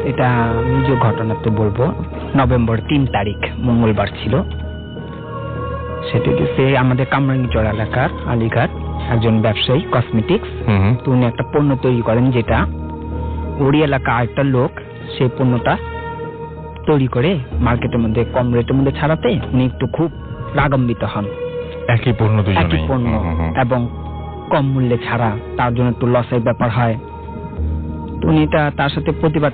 এটা আমি যে ঘটনাতে বলবো, নভেম্বর 3 তারিখ মঙ্গলবার ছিল। সেটা গেছে আমাদের কামরাঙ্গীচর এলাকার আলীঘাট একজন ব্যবসায়ী কসমেটিক্স। তো উনি একটা পণ্য তৈরি করেন, যেটা ওই এলাকা আরেকটা লোক সেই পণ্যটা তৈরি করে মার্কেটের মধ্যে কম রেটের মধ্যে ছাড়াতে উনি একটু খুব রাগান্বিত হন। একই পণ্য এবং কম মূল্যে ছাড়া, তার জন্য একটু লসের ব্যাপার হয়। তো উনি তার সাথে প্রতিবাদ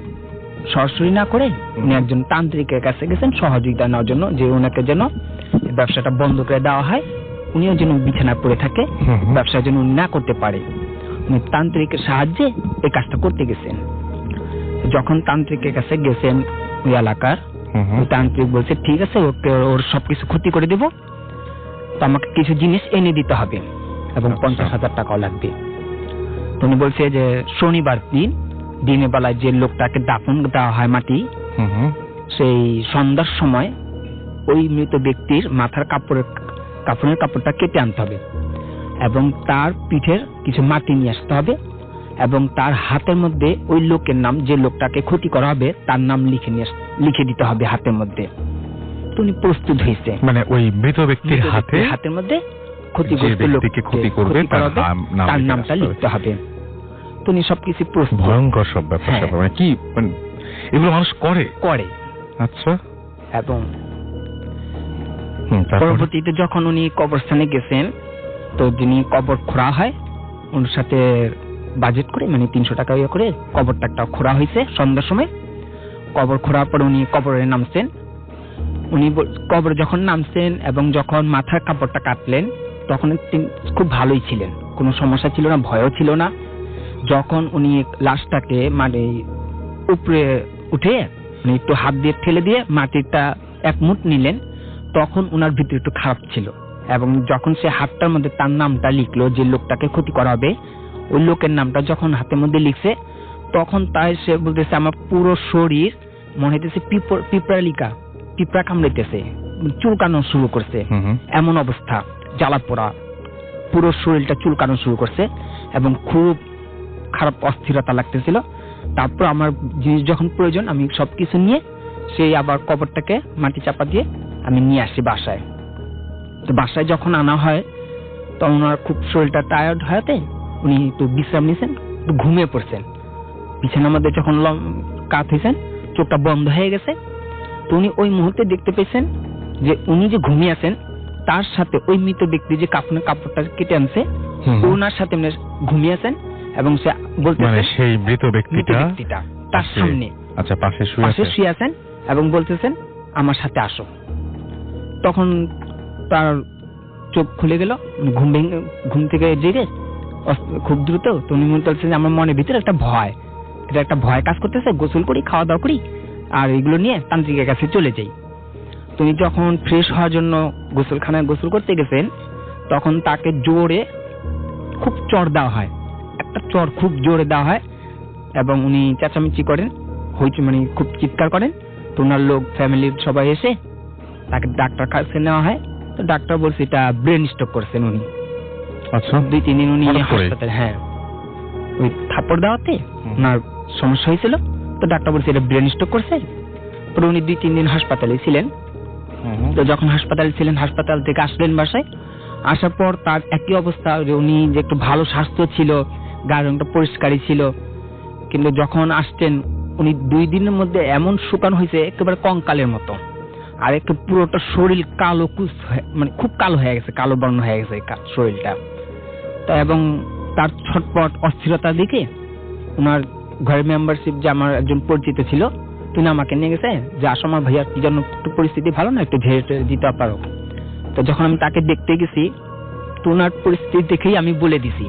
সরাসরি না করে উনি একজন তান্ত্রিকের কাছে গেছেন সহযোগিতা নেওয়ার জন্য, যে ওনাকে যেন ব্যবসাটা বন্ধ করে দেওয়া হয়, উনিও যেন বিছানা পড়ে থাকে, ব্যবসা যেন উনি না করতে পারে। উনি তান্ত্রিকের সাহায্যে এই কাজটা করতে গেছেন। যখন তান্ত্রিকের কাছে গেছেন ওই এলাকার, ওই তান্ত্রিক বলছে ঠিক আছে, ওর সবকিছু ক্ষতি করে দেব, তো আমাকে কিছু জিনিস এনে দিতে হবে এবং 50,000 টাকাও লাগবে। তো উনি বলছে যে শনিবার দিনের বেলায় যে লোকটাকে দাফন দেওয়া হয় মাটি, সেই সন্ধ্যার সময় ওই মৃত ব্যক্তির মাথার কাপড়ের কাপড়টা কেটে আনতে হবে এবং তার পিঠের কিছু মাটি নিয়ে আসতে হবে এবং তার হাতের মধ্যে ওই লোকের নাম, যে লোকটাকে ক্ষতি করা হবে তার নাম লিখে দিতে হবে হাতের মধ্যে। তো উনি প্রস্তুত হয়েছে, মানে ওই মৃত ব্যক্তির হাতের মধ্যে ক্ষতিগ্রস্ত লোককে ক্ষতি করবে তার নামটা লিখতে হবে। তো উনি সবকিছু প্রস্তুত। ভয়ঙ্কর সব ব্যাপার। মানে কি এগুলো মানুষ করে? আচ্ছা। এবং পরবর্তীতে যখন উনি কবরস্থানে গেছেন, তো যিনি কবর খোঁড়া হয় ওনার সাথে বাজেট করে, মানে 300 টাকা করে কবরটা একটা খোঁড়া হয়েছে। সন্ধ্যার সময় কবর খোঁড়ার পর উনি কবরে নামছেন। উনি কবরে যখন নামছেন এবং যখন মাথার কাপড়টা কাটলেন, তখন তিনি খুব ভালোই ছিলেন, কোনো সমস্যা ছিল না, ভয়ও ছিল না। যখন উনি লাশটাকে মানে উপরে উঠে একটু হাত দিয়ে ঠেলে দিয়ে মাটিটা এক মুঠ নিলেন, তখন ওনার ভিতরে একটু খারাপ ছিল। এবং যখন সে হাতটার মধ্যে তার নামটা লিখলো, যে লোকটাকে ক্ষতি করা হবে, ওই লোকের নামটা যখন হাতের মধ্যে লিখছে, তখন তাই সে বলতেছে আমার পুরো শরীর মনে হইতেছে পিঁপড়া কামড়াইতেছে, চুলকানো শুরু করছে, এমন অবস্থা, জ্বালা পোড়া, পুরো শরীরটা চুলকানো শুরু করছে এবং খুব খারাপ অস্থিরতা লাগতেছিল। তারপর আমার জিনিস যখন প্রয়োজন, আমি সবকিছু নিয়ে সেই আবার কবরটাকে মাটি চাপা দিয়ে আমি নিয়ে আসি বাসায়। তো বাসায় যখন আনা হয়, তখন ওনার খুব শরীরটা টায়ার্ড হওয়াতে উনি একটু বিশ্রাম নিয়েছেন, একটু ঘুমিয়ে পড়ছেন। বিছানার মধ্যে যখন কাত হয়েছেন, চোখটা বন্ধ হয়ে গেছে। তো উনি ওই মুহূর্তে দেখতে পেয়েছেন যে উনি যে ঘুমিয়ে আছেন, তার সাথে ওই মৃত ব্যক্তি যে কাপড়টা কেটে আনছে, ওনার সাথে ঘুমিয়ে আছেন এবং সে বলতেছে সেই মৃত ব্যক্তিটা তার সামনে পাশে শুয়ে আছেন এবং বলতেছেন আমার সাথে আসো। তখন তার চোখ খুলে গেল, ঘুম থেকে জেগে খুব দ্রুত। তো উনি মনে করছেন যে আমার মনের ভিতরে একটা ভয় কাজ করতেছে, গোসল করি, খাওয়া দাওয়া করি, আর এগুলো নিয়ে তান্ত্রিকের কাছে চলে যাই। তুমি যখন ফ্রেশ হওয়ার জন্য গোসলখানায় গোসল করতে গেছেন, তখন তাকে জোরে খুব চড় দেওয়া হয়, একটা চড় খুব জোরে দেওয়া হয় এবং উনি চেঁচামেচি করেন, মানে খুব চিৎকার করেন। তো ওনার লোক ফ্যামিলির সবাই এসে তাকে ডাক্তার কাছে নেওয়া হয়। তো ডাক্তার বলছে এটা ব্রেন স্ট্রোক করছেন উনি। আচ্ছা। 2-3 দিন উনি হাসপাতালে, ওই থাপ্পড় দেওয়াতে ওনার সমস্যা হয়েছিল। তো ডাক্তার বলছে এটা ব্রেন স্ট্রোক করছে। পরে উনি 2-3 দিন হাসপাতালে ছিলেন। তো যখন হাসপাতালে ছিলেন, হাসপাতাল থেকে আসলেন বাসায়। আসার পর তার একই অবস্থা, যে উনি যে একটু ভালো স্বাস্থ্য ছিল, গায়ের রংটা পরিষ্কারই ছিল, কিন্তু যখন আসছেন উনি 2 দিনের মধ্যে এমন শুকানো হয়েছে একেবারে কঙ্কালের মতো, আর একটু পুরোটা শরীর কালো, মানে খুব কালো হয়ে গেছে, কালো বর্ণ হয়ে গেছে শরীরটা। তা এবং তার ছটপট অস্থিরতা দেখে ওনার ঘরের মেম্বারশিপ, যে আমার একজন পরিচিত ছিল, তিনি আমাকে নিয়ে গেছে যে আসো আমার ভাইয়ার কি জন্য একটু পরিস্থিতি ভালো না, একটু ঝেড়ে দিতে পারো। তো যখন আমি তাকে দেখতে গেছি, তো ওনার পরিস্থিতি দেখেই আমি বলে দিছি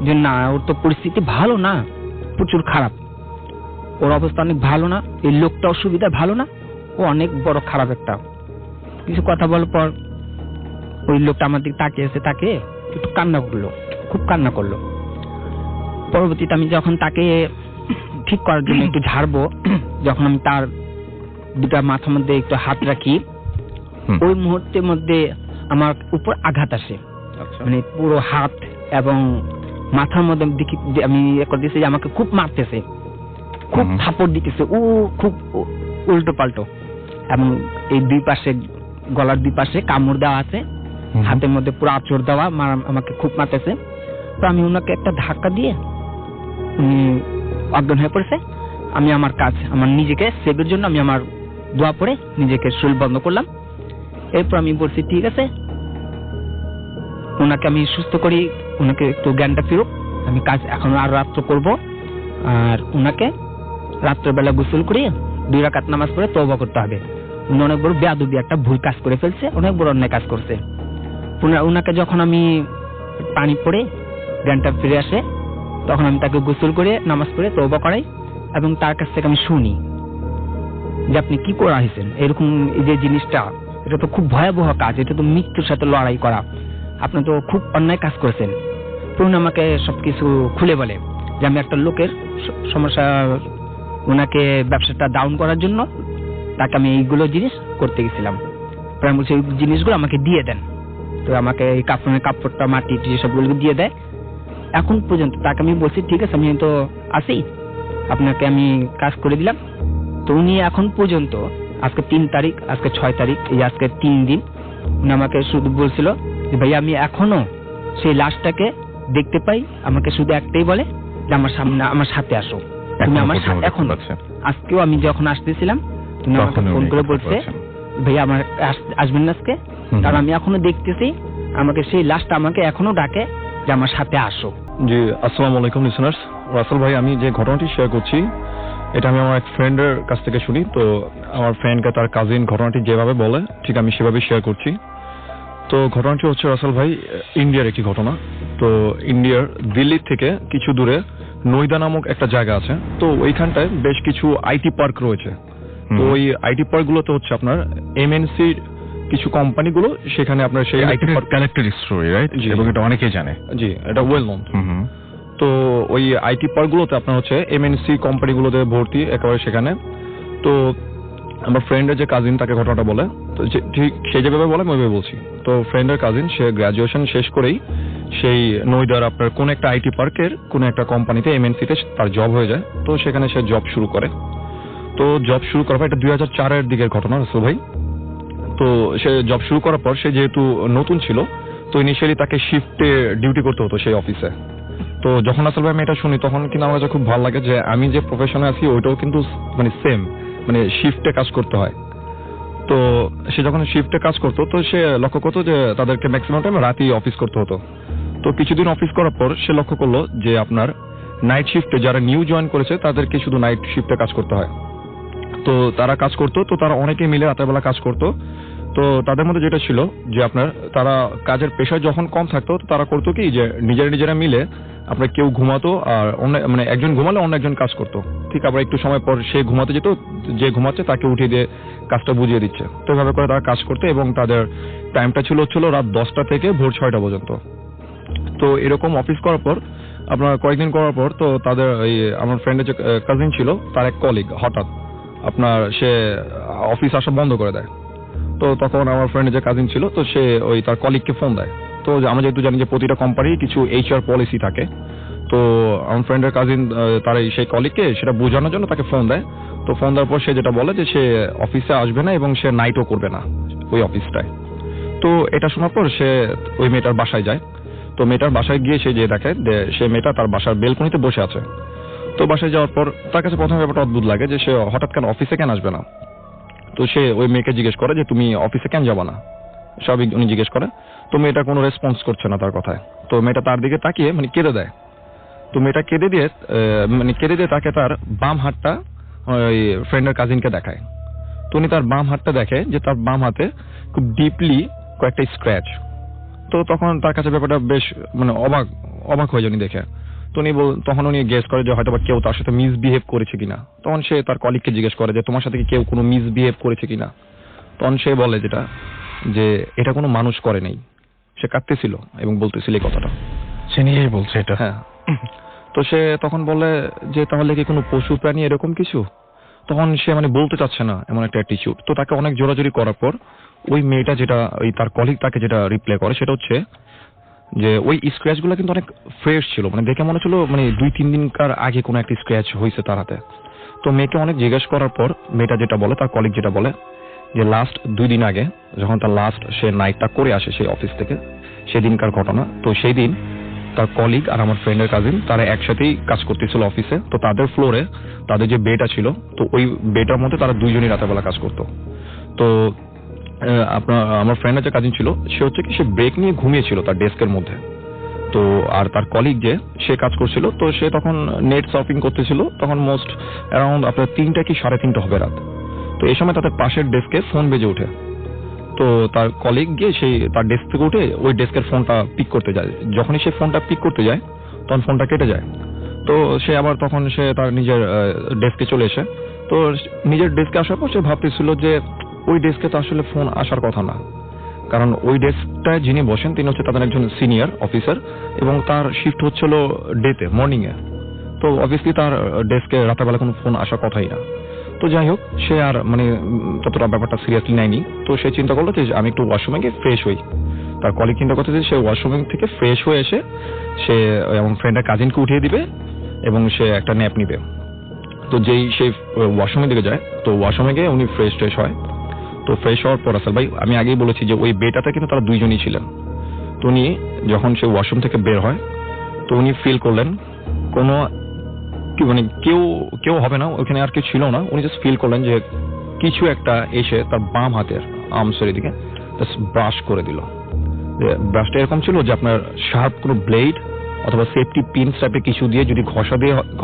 যে না, ওর তো পরিস্থিতি ভালো না, প্রচুর খারাপ, ওর অবস্থা অনেক ভালো না, এই লোকটা অসুবিধা ভালো না, ও অনেক বড় খারাপ একটা। কিছু কথা বলার পর ওই লোকটা আমার দিকে তাকিয়েছে, তাকে একটু কান্না করলো, খুব কান্না করলো। পরবর্তীতে আমি যখন তাকে ঠিক করার জন্য একটু ঝাড়বো, যখন আমি তার দুটা মাথার মধ্যে একটু হাত রাখি, ওই মুহূর্তের মধ্যে আমার উপর আঘাত আসে, মানে পুরো হাত এবং মাথার মধ্যে আমি দিয়েছি যে আমাকে খুব মারতেছে। খুব থাপড় দিতেছে, খুব উল্টো পাল্টো, এবং এই দুই পাশে গলার দুই পাশে কামড় দেওয়া আছে, হাতের মধ্যে পুরো আঁচড় দেওয়া, আমাকে খুব মারতেছে। তো আমি ওনাকে একটা ধাক্কা দিয়ে উনি অজ্ঞান হয়ে পড়েছে। আমি আমার কাজ, আমার নিজেকে সেভের জন্য আমি আমার দোয়া পড়ে নিজেকে শরীর বন্ধ করলাম। এরপর আমি বলছি ঠিক আছে, ওনাকে আমি সুস্থ করি, ওনাকে একটু জ্ঞানটা ফিরুক, আমি কাজ এখন আর রাত্র করব। আর ওনাকে রাত্রেবেলা গোসল করিয়ে 2 রাকাত নামাজ পড়ে তওবা করতে হবে। উনি অনেক বড় বেয়াদবি একটা ভুল কাজ করে ফেলছে, অনেক বড় অন্যায় কাজ করছে। ওনাকে যখন আমি পানি পড়ে জ্ঞানটা ফিরে আসে, তখন আমি তাকে গোসল করে নামাজ পড়ে তওবা করাই, এবং তার কাছ থেকে আমি শুনি যে আপনি কি করে আসছেন, এরকম এই যে জিনিসটা, এটা তো খুব ভয়াবহ কাজ, এটা তো মৃত্যুর সাথে লড়াই করা, আপনি তো খুব অন্যায় কাজ করেছেন। তো উনি আমাকে সবকিছু খুলে বলে যে আমি একটা লোকের সমস্যা, ওনাকে ব্যবসাটা ডাউন করার জন্য তাকে আমি এইগুলো জিনিস করতে গেছিলাম, প্রায় বলছে এই জিনিসগুলো আমাকে দিয়ে দেন। তো আমাকে এই কাপড়টা মাটি সবগুলো দিয়ে দেয়। এখন পর্যন্ত তাকে আমি বলছি ঠিক আছে, আমি তো আছি, আপনাকে আমি কাজ করে দিলাম। তো উনি এখন পর্যন্ত, আজকে 3 তারিখ, আজকে 6 তারিখ, এই আজকে 3 দিন, উনি আমাকে শুধু বলছিল যে ভাই আমি এখনো সেই লাশটাকে দেখতে পাই, আমাকে শুধু একটাই বলে যে আমার সামনে, আমার সাথে আসো তুমি, আমার সাথে। এখন আজকেও আমি যখন আসতেছিলাম তুমি আমাকে ফোন করে বলছে ভাই আমার আসবেন না আজকে, কারণ আমি এখনো দেখতেছি, আমাকে সেই লাশটা আমাকে এখনো ডাকে যে আমার সাথে আসো। জি, আসসালামু আলাইকুম লিসেনার্স। রাসেল ভাই, আমি যে ঘটনাটি শেয়ার করছি এটা আমি আমার এক ফ্রেন্ডের কাছ থেকে শুনি। তো আমার ফ্রেন্ডকে তার কাজিন ঘটনাটি যেভাবে বলে ঠিক আমি সেভাবে শেয়ার করছি। তো ঘটনাটি হচ্ছে রাসেল ভাই ইন্ডিয়ার একটি ঘটনা। তো ইন্ডিয়ার দিল্লি থেকে কিছু দূরে নইদা নামক একটা জায়গা আছে। তো ওইখানটায় বেশ কিছু আইটি পার্ক রয়েছে। তো ওই আইটি পার্ক গুলোতে হচ্ছে আপনার এমএনসির কিছু কোম্পানিগুলো, সেখানে আপনার সেই IT park collected story, right? এবং এটা অনেকেই জানে। জি, এটা ওয়েল নোন। তো ওই আইটি পার্ক গুলোতে আপনার হচ্ছে এমএনসি কোম্পানিগুলোতে ভর্তি একেবারে সেখানে। তো আমার ফ্রেন্ডের যে কাজিন তাকে ঘটনাটা বলে, তো ঠিক সে যেভাবে বলে আমি ওইভাবে বলছি। তো ফ্রেন্ডের কাজিন সে গ্রাজুয়েশন শেষ করেই সেই নইদার আপনার কোন একটা আইটি পার্কের কোন একটা কোম্পানিতে এমএনসিতে তার জব হয়ে যায়। তো সেখানে সে জব শুরু করে। তো জব শুরু করার পর, এটা 2004-এর দিকের ঘটনা রাসেল ভাই। তো সে জব শুরু করার পর সে যেহেতু নতুন ছিল, তো ইনিশিয়ালি তাকে শিফটে ডিউটি করতে হতো সেই অফিসে। তো যখন আসলে আমি এটা শুনি তখন কিন্তু আমার কাছে খুব ভালো লাগে যে আমি যে প্রফেশনে আছি ওইটাও কিন্তু মানে সেম, মানে শিফটে কাজ করতে হয়। তো সে যখন শিফটে কাজ করতো তো সে লক্ষ্য করতো যে তাদেরকে ম্যাক্সিমাম টাইম রাতেই অফিস করতে হতো। তো কিছুদিন অফিস করার পর সে লক্ষ্য করলো যে আপনার নাইট শিফটে যারা নিউ জয়েন করেছে তাদেরকে শুধু নাইট শিফটে কাজ করতে হয়। তো তারা কাজ করতো, তো তারা অনেকে মিলে রাতের বেলা কাজ করতো। তো তাদের মধ্যে যেটা ছিল যে আপনার তারা কাজের প্রেশার যখন কম থাকতো তো তারা করতো কি যে নিজেরা মিলে আপনার কেউ ঘুমাতো, আর অন্য মানে একজন ঘুমালে অন্য একজন কাজ করতো। ঠিক আবার একটু সময় পর সে ঘুমাতে যেত, যে ঘুমাচ্ছে তাকে উঠিয়ে দিয়ে কাজটা বুঝিয়ে দিচ্ছে। তো এভাবে করে তারা কাজ করতো এবং তাদের টাইমটা ছিল রাত 10টা থেকে ভোর 6টা পর্যন্ত। তো এরকম অফিস করার পর আপনার কয়েকদিন করার পর তো তাদের এই আমার ফ্রেন্ডের যে কাজিন ছিল তার এক কলিগ হঠাৎ আপনার সে অফিস আসা বন্ধ করে দেয়। তো তখন আমার ফ্রেন্ডের যে কাজিন ছিল তো সে ওই তার কলিগকে ফোন দেয়। তো আমরা যেহেতু জানি যে প্রতিটা কোম্পানির কিছু এইচআর পলিসি থাকে, তো আমার ফ্রেন্ডের কাজিন তার সেই কলিগকে সেটা বোঝানোর জন্য তাকে ফোন দেয়। তো ফোন দেওয়ার পর সে যেটা বলে যে সে অফিসে আসবে না এবং সে নাইটও করবে না ওই অফিসটায়। তো এটা শোনার পর সে ওই মেয়েটার বাসায় যায়। তো মেয়েটার বাসায় গিয়ে সে যে দেখে যে সে মেয়েটা তার বাসার বেলকনিতে বসে আছে। তো বাসায় যাওয়ার পর তার কাছে প্রথমে ব্যাপারটা অদ্ভুত লাগে যে সে হঠাৎ কেন অফিসে কেন আসবে না। তো সে ওই মেয়েকে জিজ্ঞেস করে যে তুমি অফিসে কেন যাবা না, স্বাভাবিক উনি জিজ্ঞেস করে। তো মেয়েটা কোনো রেসপন্স করছে না তার কথায়। তো মেয়েটা তার দিকে তাকিয়ে মানে কেঁদে দেয়। তো মেয়েটা কেঁদে দিয়ে তাকে তার বাম হাতটা ওই ফ্রেন্ডের কাজিনকে দেখায়। তো উনি তার বাম হাতটা দেখে যে তার বাম হাতে খুব ডিপলি কয়েকটা স্ক্র্যাচ। তো তখন তার কাছে ব্যাপারটা বেশ মানে অবাক হয়ে যায় উনি দেখে। তো তখন উনি গেস করে যে হয়তো বা কেউ তার সাথে মিসবিহেভ করেছে কিনা। তখন সে তার কলিগকে জিজ্ঞেস করে যে তোমার সাথে কি কেউ কোনো মিসবিহেভ করেছে কিনা। তখন সে বলে যেটা যে এটা কোনো মানুষ করে নাই। সে কাঁদতেছিল এবং বলতেছিল এই কথাটা, সে নিজেই বলছে এটা। হ্যাঁ। তো সে তখন বলে যে তাহলে কি কোনো পশু প্রাণী এরকম কিছু। তখন সে মানে বলতে চাচ্ছে না এমন একটা অ্যাটিটিউড। তো তাকে অনেক জোরাজোরি করার পর ওই মেয়েটা যেটা ওই তার কলিগ তাকে যেটা রিপ্লাই করে সেটা হচ্ছে যে ওই স্ক্র্যাচ গুলো কিন্তু অনেক ফ্রেশ ছিল, মানে দেখে মনে ছিল মানে 2-3 দিনকার আগে কোনো একটা স্ক্র্যাচ হয়েছে তার হাতে। তো মেয়েকে অনেক জিজ্ঞেস করার পর মেয়েটা যেটা বলে, তার কলিগ যেটা বলে যে লাস্ট 2 দিন আগে যখন তার লাস্ট সে নাইটটা করে আসে সেই অফিস থেকে, সেদিনকার ঘটনা। তো সেই দিন তার কলিগ আর আমার ফ্রেন্ডের কাজিন তারা একসাথেই কাজ করতেছিল অফিসে। তো তাদের ফ্লোরে তাদের যে বেটা ছিল, তো ওই বেটার মধ্যে তারা দুইজনই রাতের বেলা কাজ করতো। তো আমার ফ্রেন্ডের যে কাজিন ছিল সে হচ্ছে কি, সে ব্রেক নিয়ে ঘুমিয়েছিল তার ডেস্কের মধ্যে। তো আর তার কলিগ যে সে কাজ করছিল, তো সে তখন নেট সার্ফিং করতেছিল, তখন মোস্ট অ্যারাউন্ড আপনার 3টা কি 3:30 হবে রাত। তো এই সময় তাদের পাশের ডেস্কে ফোন বেজে ওঠে। তো তার কলিগ গিয়ে সেই তার ডেস্ক থেকে উঠে ওই ডেস্কের ফোনটা পিক করতে যায়। যখনই সে ফোনটা পিক করতে যায় তখন ফোনটা কেটে যায়। তো সে আবার তখন সে তার নিজের ডেস্কে চলে এসে, তো নিজের ডেস্কে আসার পর সে ভাবতেছিল যে ওই ডেস্কে তো আসলে ফোন আসার কথা না, কারণ ওই ডেস্কটায় যিনি বসেন তিনি হচ্ছে তাদের একজন সিনিয়র অফিসার এবং তার শিফট হচ্ছিল ডেতে, মর্নিং এ। তো অবভিয়াসলি তার ডেস্কে রাতের বেলা কোনো ফোন আসার কথাই না। তো যাই হোক, সে আর মানে ততটা ব্যাপারটা সিরিয়াসলি নেয়নি। তো সে চিন্তা করলো যে আমি একটু ওয়াশরুমে গিয়ে ফ্রেশ হই। তার কলিগ চিন্তা করতে যে সে ওয়াশরুম থেকে ফ্রেশ হয়ে এসে সে এবং ফ্রেন্ডের কাজিনকে উঠিয়ে দিবে এবং সে একটা ন্যাপ নিবে। তো যেই সে ওয়াশরুমের দিকে যায়, তো ওয়াশরুমে গিয়ে উনি ফ্রেশ হয়। তো ফ্রেশ হওয়ার পর রাসেল ভাই, আমি আগেই বলেছি যে ওই বেটাতে কিন্তু তারা দুইজনই ছিলেন। তো উনি যখন সে ওয়াশরুম থেকে বের হয়, তো উনি ফিল করলেন কোনো মানে কেউ হবে না ওখানে, আর কেউ ছিল না। উনি জাস্ট ফিল করলেন যে কিছু একটা এসে তার বাম হাতের আর্মসের দিকে জাস্ট ব্রাশ করে দিল। ব্রাশটা এরকম ছিল যে আপনার শার্প কোনো ব্লেড অথবা সেফটি পিন টাইপের কিছু দিয়ে যদি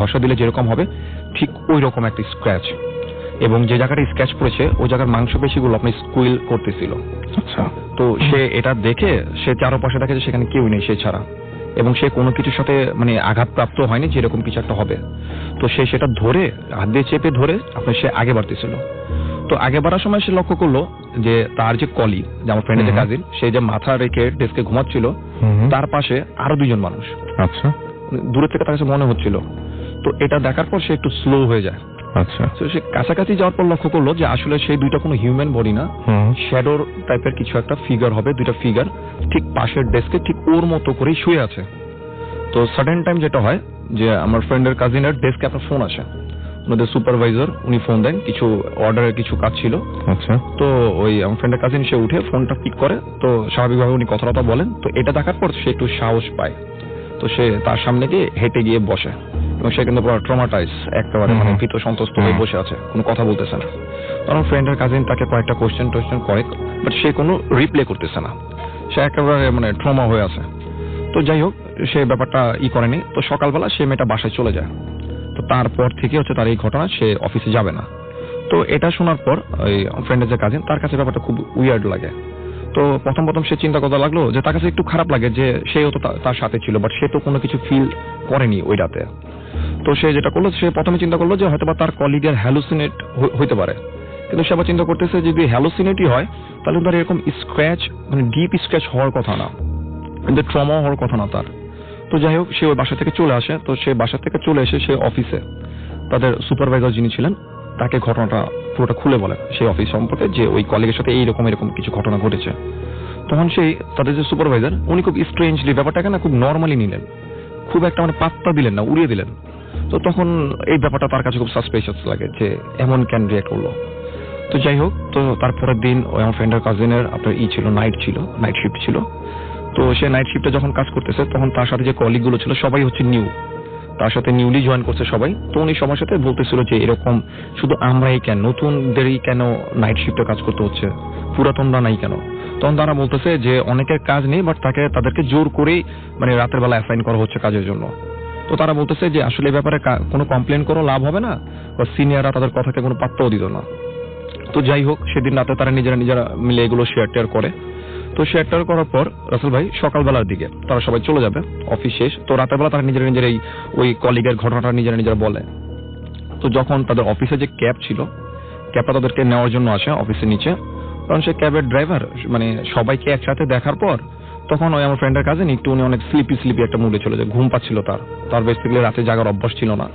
ঘষা দিলে যেরকম হবে ঠিক ওই রকম একটা স্ক্র্যাচ, এবং যে জায়গাটা স্ক্র্যাচ পড়েছে ওই জায়গার মাংসপেশিগুলো আপনি স্কুইল করতেছিল। আচ্ছা। তো সে এটা দেখে সে চারপাশে দেখে যে সেখানে কেউ নেই সে ছাড়া, এবং সে কোনো কিছুর সাথে মানে আঘাতপ্রাপ্ত হয়নি যে এরকম কিছু একটা হবে। তো সে সেটা ধরে হাত দিয়ে চেপে ধরে আপনার সে আগে বাড়তেছিল। তো আগে বাড়ার সময় সে লক্ষ্য করলো যে তার যে কলিগ, যে আমার ফ্রেন্ডের যে কাজিন, সে যে মাথা রেখে ডেস্কে ঘুমাচ্ছিল তার পাশে আরো 2জন মানুষ। আচ্ছা। দূরে থেকে তার কাছে মনে হচ্ছিল। তো এটা দেখার পর সে একটু স্লো হয়ে যায়। আচ্ছা। তো সে কাছাকাছি যাওয়ার পর লক্ষ্য করলো যে আসলে সেই দুইটা কোনো হিউম্যান বডি না, শ্যাডোর টাইপের কিছু একটা ফিগার হবে। দুইটা ফিগার ঠিক পাশের ডেস্কে ঠিক ওর মতো করেই শুয়ে আছে। তো সাডেন টাইম যেটা হয় যে আমার ফ্রেন্ডের কাজিনের ডেস্কে আপনার ফোন আসে, ওনাদের সুপারভাইজার উনি ফোন দেন, কিছু অর্ডারের কিছু কাজ ছিল। আচ্ছা। তো ওই আমার ফ্রেন্ডের কাজিন সে উঠে ফোনটা পিক করে, তো স্বাভাবিকভাবে উনি কথাটা বলেন। তো এটা দেখার পর সে একটু সাহস পায়। তো সে তার সামনে গিয়ে হেঁটে গিয়ে বসে, এবং সে কিন্তু পুরো ট্রমাটাইজ, একেবারে মানে ভীত সন্ত্রস্ত হয়ে বসে আছে, কোনো কথা বলতেছে না। তখন ফ্রেন্ডের কাজিন তাকে কয়েকটা কোয়েশ্চেন করে, বাট সে কোনো রিপ্লে করতেছে না, সে একেবারে মানে ট্রমা হয়ে আছে। তো যাই হোক, সে ব্যাপারটা করেনি। তো সকালবেলা সে মেয়েটা বাসায় চলে যায়। তো তারপর থেকে হচ্ছে তার এই ঘটনা, সে অফিসে যাবে না। তো এটা শোনার পর ওই ফ্রেন্ডের যে কাজিন, তার কাছে ব্যাপারটা খুব উইয়ার্ড লাগে। তো প্রথম সে চিন্তা করতে লাগলো যে তার কাছে একটু খারাপ লাগে যে সেও তো তার সাথে ছিল, বাট সে তো কোনো কিছু ফিল করেনি ওই রাতে। তো সে যেটা করলো, সে প্রথমে চিন্তা করলো যে হয়তো বা তার কলিগের হ্যালুসিনেট হইতে পারে। কিন্তু সে আবার চিন্তা করতেছে যদি হ্যালুসিনেটই হয় তাহলে তার এরকম স্ক্র্যাচ, মানে ডিপ স্ক্র্যাচ হওয়ার কথা না, কিন্তু ট্রমা হওয়ার কথা না তার। তো যাই হোক, সে ওই বাসা থেকে চলে আসে। তো সে বাসা থেকে চলে এসে সে অফিসে তাদের সুপারভাইজার যিনি ছিলেন তাকে ঘটনাটা পুরোটা খুলে বলে সেই অফিস সম্পর্কে, যে ওই কলিগের সাথে এরকম কিছু ঘটনা ঘটেছে। তখন সেই তাদের যে সুপারভাইজার উনি খুব স্ট্রেঞ্জলি ব্যাপারটাকে না খুব নর্মালি নিলেন, খুব একটা মানে পাত্তা দিলেন না, উড়িয়ে দিলেন। তো তখন এই ব্যাপারটা তার কাছে খুব সাসপিশিয়াস লাগে যে এমন কেন রিঅ্যাক্ট করলো। তো যাই হোক, তো তারপরের দিন ওই আমার ফ্রেন্ডের কাজিনের আপনার ছিল নাইট শিফট ছিল। তো সে নাইট শিফটে যখন কাজ করতেছে তখন তার সাথে যে কলিগগুলো ছিল সবাই হচ্ছে তার সাথে নিউলি জয়েন করছে সবাই। তো উনি সবার সাথে বলতেছিল যে এরকম শুধু আমরাই কেন, নতুনদেরই কেন নাইট শিফটে কাজ করতে হচ্ছে, পুরাতনরা নাই কেন। তখন তারা বলতেছে যে অনেকের কাজ নেই, বাট তাদেরকে জোর করেই মানে রাতের বেলা অ্যাসাইন করা হচ্ছে কাজের জন্য। তো তারা বলতেছে যে আসলে এই ব্যাপারে কোনো কমপ্লেন করো লাভ হবে না, বা সিনিয়ররা তাদের কথাকে কোনো পাত্তাও দিত না। তো যাই হোক, সেদিন রাতে তারা নিজেরা মিলে এগুলো শেয়ার করে। তো শেয়ার করার পর রাসেল ভাই সকালবেলার দিকে তারা সবাই চলে যাবে, অফিস শেষ। তো রাতের বেলা তারা নিজেরা ওই কলিগের ঘটনাটা নিজেরা বলে। তো যখন তাদের অফিসে যে ক্যাব ছিল, ক্যাবটা তাদেরকে নেওয়ার জন্য আসে অফিসের নিচে, কারণ সে ক্যাবের ড্রাইভার মানে সবাইকে একসাথে দেখার পর তখন ওই আমার ফ্রেন্ডের কাজিন একটু উনি অনেক স্লিপি একটা মুডে ছিল, যে ঘুম পাচ্ছিল তার বেসিক্যালি রাতে জাগার অভ্যাস ছিল না।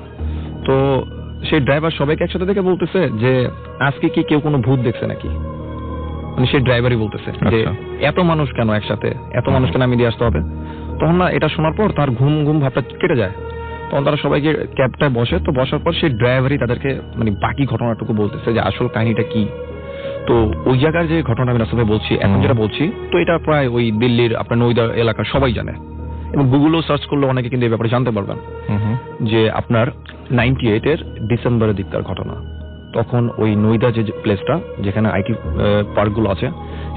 তো সেই ড্রাইভার সবাইকে একসাথে দেখে বলতেছে যে আজকে কি কেউ কোনো ভূত দেখছে নাকি, মানে সেই ড্রাইভারই বলতেছে যে এত মানুষ কেন একসাথে, এত মানুষকে নামিয়ে দিয়ে আসতে হবে। তখন না এটা শোনার পর তার ঘুম ভাবটা কেটে যায়। তখন তারা সবাইকে ক্যাবটায় বসে, তো বসার পর সেই ড্রাইভারই তাদেরকে মানে বাকি ঘটনাটুকু বলতেছে যে আসল কাহিনীটা কি। তো ওই জায়গার যে ঘটনা আমি রাসেল ভাই বলছি, এখন যেটা বলছি, তো এটা প্রায় ওই দিল্লির আপনার নইদা এলাকার সবাই জানে, এবং গুগলও সার্চ করলে অনেকে কিন্তু এই ব্যাপারে জানতে পারবেন যে আপনার 98-এর ডিসেম্বরের দিককার ঘটনা। তখন ওই নইদা যে প্লেসটা যেখানে আইটি পার্কগুলো আছে,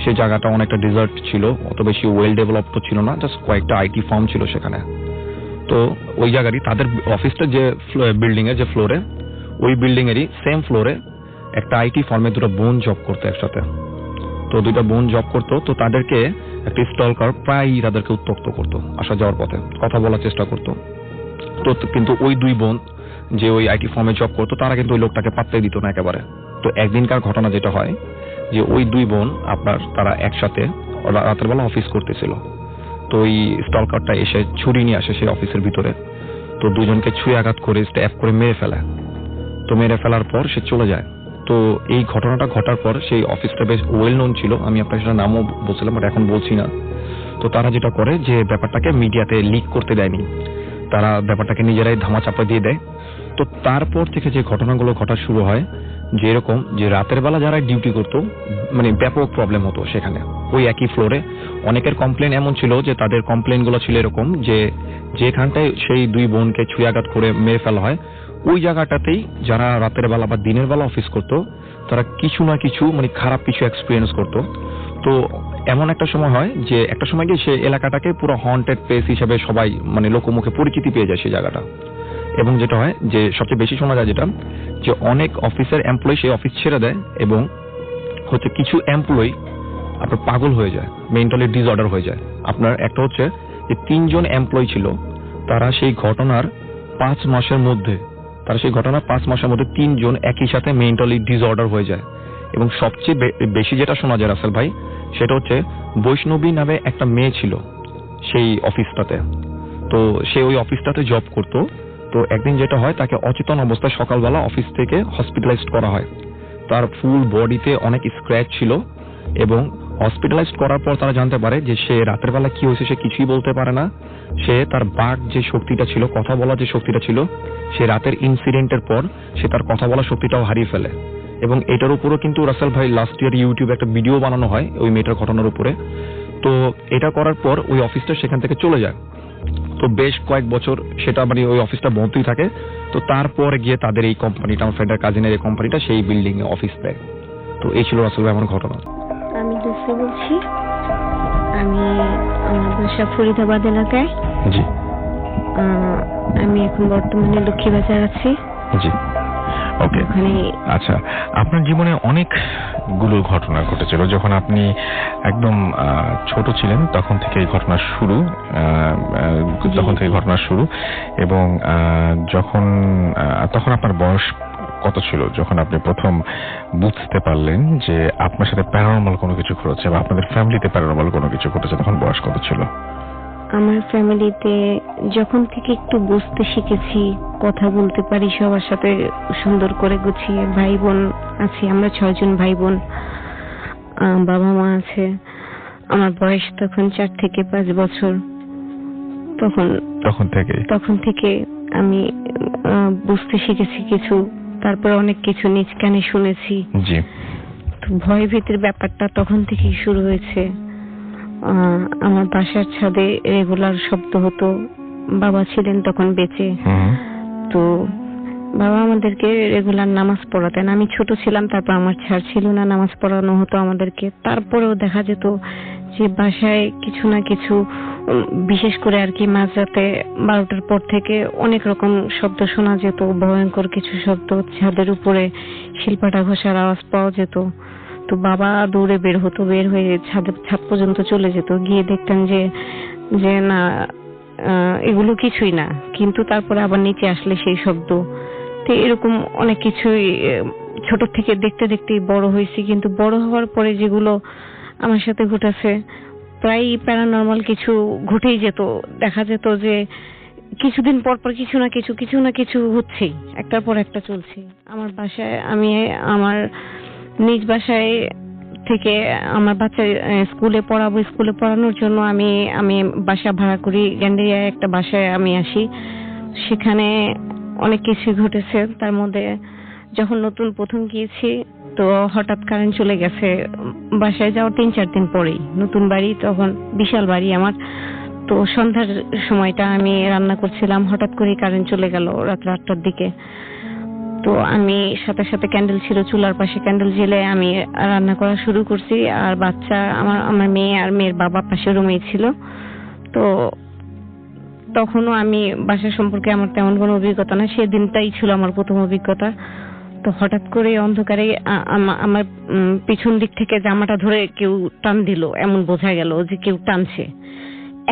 সেই জায়গাটা অনেকটা ডিজার্ট ছিল, অত বেশি ওয়েল ডেভেলপড ছিল না, জাস্ট কয়েকটা আইটি ফার্ম ছিল সেখানে। তো ওই জায়গারই তাদের অফিসটা যে বিল্ডিং এর যে ফ্লোরে, ওই বিল্ডিং এরই সেম ফ্লোরে একটা আইটি ফার্মে দুটো বোন জব করতো একসাথে। তো দুইটা বোন জব করতো, তো তাদেরকে একটা স্টলকার প্রায়ই তাদেরকে উত্ত্যক্ত করতো, আসা যাওয়ার পথে কথা বলার চেষ্টা করতো। তো কিন্তু ওই দুই বোন যে ওই আইটি ফার্মে জব করতো, তারা কিন্তু ওই লোকটাকে পাত্তাই দিত না একেবারে। তো একদিনকার ঘটনা যেটা হয় যে ওই দুই বোন আপনার তারা একসাথে রাতের বেলা অফিস করতেছিল। তো ওই স্টলকারটা এসে ছুরি নিয়ে আসে সেই অফিসের ভিতরে, তো দুজনকে ছুঁয়ে আঘাত করে স্ট্যাপ করে মেরে ফেলে। তো মেরে ফেলার পর সে চলে যায়। তো এই ঘটনাটা ঘটার পর সেই অফিসটা বেশ ওয়েল নোন ছিল, আমি আপনার সেটা নামও বলছিলাম বাট এখন বলছি না। তো তারা যেটা করে যে ব্যাপারটাকে মিডিয়াতে লিক করতে দেয়নি, তারা ব্যাপারটাকে নিজেরাই ধামাচাপা দিয়ে দেয়। তো তারপর থেকে যে ঘটনাগুলো ঘটা শুরু হয়, যে এরকম যে রাতের বেলা যারা ডিউটি করতো মানে ব্যাপক প্রবলেম হতো সেখানে। ওই একই ফ্লোরে অনেকের কমপ্লেন এমন ছিল যে তাদের কমপ্লেনগুলো ছিল এরকম যে যেখানটায় সেই দুই বোনকে ছুঁয়াঘাত করে মেরে ফেলা হয়, ওই জায়গাটাতেই যারা রাতের বেলা বা দিনের বেলা অফিস করতো তারা কিছু না কিছু মানে খারাপ কিছু এক্সপিরিয়েন্স করতো। তো এমন একটা সময় হয় যে একটা সময় গিয়ে সে এলাকাটাকে পুরো হন্টেড প্লেস হিসেবে সবাই মানে লোকমুখে পরিচিতি পেয়ে যায় সেই জায়গাটা। এবং যেটা হয় যে সবচেয়ে বেশি শোনা যায় যেটা যে অনেক অফিসের এমপ্লয়ি সেই অফিস ছেড়ে দেয়, এবং হচ্ছে কিছু এমপ্লয়ি আপনার পাগল হয়ে যায়, মেন্টালি ডিসঅর্ডার হয়ে যায়। আপনার একটা হচ্ছে যে 3 জন এমপ্লয়ি ছিল, তারা সেই ঘটনার 5 মাসের মধ্যে 3 জন একই সাথে মেন্টালি ডিসঅর্ডার হয়ে যায়। এবং সবচেয়ে বেশি যেটা শোনা যায় রাসেল ভাই, সেটা হচ্ছে বৈষ্ণবী নামে একটা মেয়ে ছিল সেই অফিসটাতে। তো সে ওই অফিসটাতে জব করতো। তো একদিন যেটা হয়, তাকে অচেতন অবস্থায় সকালবেলা অফিস থেকে হসপিটালাইজড করা হয়। তার ফুল বডিতে অনেক স্ক্র্যাচ ছিল, এবং হসপিটালাইজড করার পর তারা জানতে পারে যে সে রাতের বেলা কি হয়েছে সে কিছুই বলতে পারে না। সে তার বাক যে শক্তিটা ছিল, কথা বলার যে শক্তিটা ছিল, সে রাতের ইনসিডেন্টের পর সে তার কথা বলার শক্তিটাও হারিয়ে ফেলে। এবং এটার উপরও কিন্তু রাসেল ভাই লাস্ট ইয়ার ইউটিউবে একটা ভিডিও বানানো হয় ওই মেয়েটার ঘটনার উপরে। তো এটা করার পর ওই অফিসটা সেখান থেকে চলে যায়। তো বেশ কয়েক বছর সেটা মানে ওই অফিসটা বন্ধই থাকে। তো তারপরে গিয়ে তাদের এই কোম্পানিটা, আমার ফ্রেন্ডের কাজিনের এই কোম্পানিটা সেই বিল্ডিং এ অফিস দেয়। তো এই ছিল রাসেল ভাই আমার ঘটনা। আমি দুসরা বলছি, আমি আমার বাসা ফরিদাবাদ এলাকায়। জি। আমি এখন বর্তমানে লক্ষ্মীবাজার আছি। জি, ওকে। আচ্ছা, আপনার জীবনে অনেকগুলো ঘটনা ঘটেছিল। যখন আপনি একদম ছোট ছিলেন তখন থেকে এই ঘটনা শুরু, এবং তখন আপনার বয়স কত ছিল যখন আপনি প্রথম বুঝতে পারলেন যে আপনার সাথে প্যারানর্মাল কোনো কিছু ঘটেছে বা আপনাদের ফ্যামিলিতে প্যারানর্মাল কোনো কিছু ঘটেছে? তখন বয়স কত ছিল? আমার ফ্যামিলিতে যখন থেকে একটু বুঝতে শিখেছি, কথা বলতে পারি সবার সাথে সুন্দর করে গুছিয়ে, ভাই বোন আছি, আমরা 6 জন ভাই বোন, বাবা মা আছে। আমার বয়স তখন 4 থেকে 5 বছর। তখন থেকে আমি বুঝতে শিখেছি কিছু, তারপর অনেক কিছু নিজ কানে শুনেছি। জি। তো ভয় ভীতির ব্যাপারটা তখন থেকেই শুরু হয়েছে। আমার বাসার ছাদে রেগুলার শব্দ হতো। বাবা ছিলেন তখন বেঁচে। তো বাবা আমাদেরকে রেগুলার নামাজ পড়াতেন। আমি ছোট ছিলাম, তারপর আমার ছাড় ছিল না, নামাজ পড়ানো হতো আমাদেরকে। তারপরেও দেখা যেত যে বাসায় কিছু না কিছু, বিশেষ করে আর কি মাঝরাতে 12টার পর থেকে অনেক রকম শব্দ শোনা যেত, ভয়ঙ্কর কিছু শব্দ। ছাদের উপরে শিলপাটা ঘষার আওয়াজ পাওয়া যেত। তো বাবা দৌড়ে বের হতো, বের হয়ে ছাদ পর্যন্ত চলে যেত, গিয়ে দেখতেন যে না, এগুলো কিছুই না। কিন্তু তারপরে আবার নিচে আসলে সেই শব্দ। তো এরকম অনেক কিছুই ছোট থেকে দেখতে দেখতেই বড় হয়েছি। কিন্তু বড় হওয়ার পরে যেগুলো আমার সাথে ঘটেছে, প্রায় প্যারানর্মাল কিছু ঘটেই যেত। দেখা যেত যে কিছুদিন পর পর কিছু না কিছু হচ্ছেই, একটার পর একটা চলছে। আমার বাসায়, আমি আমার নিজ বাসায় থেকে আমার বাচ্চা স্কুলে পড়ানোর জন্য আমি বাসা ভাড়া করি। গ্যান্ডারিয়ায় একটা বাসায় আমি আসি। সেখানে অনেক কিছু ঘটেছে। তার মধ্যে যখন নতুন প্রথম গিয়েছি তো হঠাৎ কারেন্ট চলে গেছে বাসায় যাওয়ার 3-4 দিন পরেই। নতুন বাড়ি, তখন বিশাল বাড়ি আমার। তো সন্ধ্যার সময়টা আমি রান্না করছিলাম, হঠাৎ করে কারেন্ট চলে গেল রাত 8টার দিকে। তো আমি সাথে সাথে ক্যান্ডেল ছিল চুলার পাশে, ক্যান্ডেল জেলে আমি রান্না করা শুরু করছি। আর বাচ্চা আমার মেয়ে আর মেয়ের বাবা পাশে রুমেই ছিল। তো তখনও আমি বাসা সম্পর্কে আমার তেমন কোনো অভিজ্ঞতা না, সেদিনটাই ছিল আমার প্রথম অভিজ্ঞতা। তো হঠাৎ করে অন্ধকারে আমার পিছন দিক থেকে জামাটা ধরে কেউ টান দিল, এমন বোঝা গেল যে কেউ টানছে,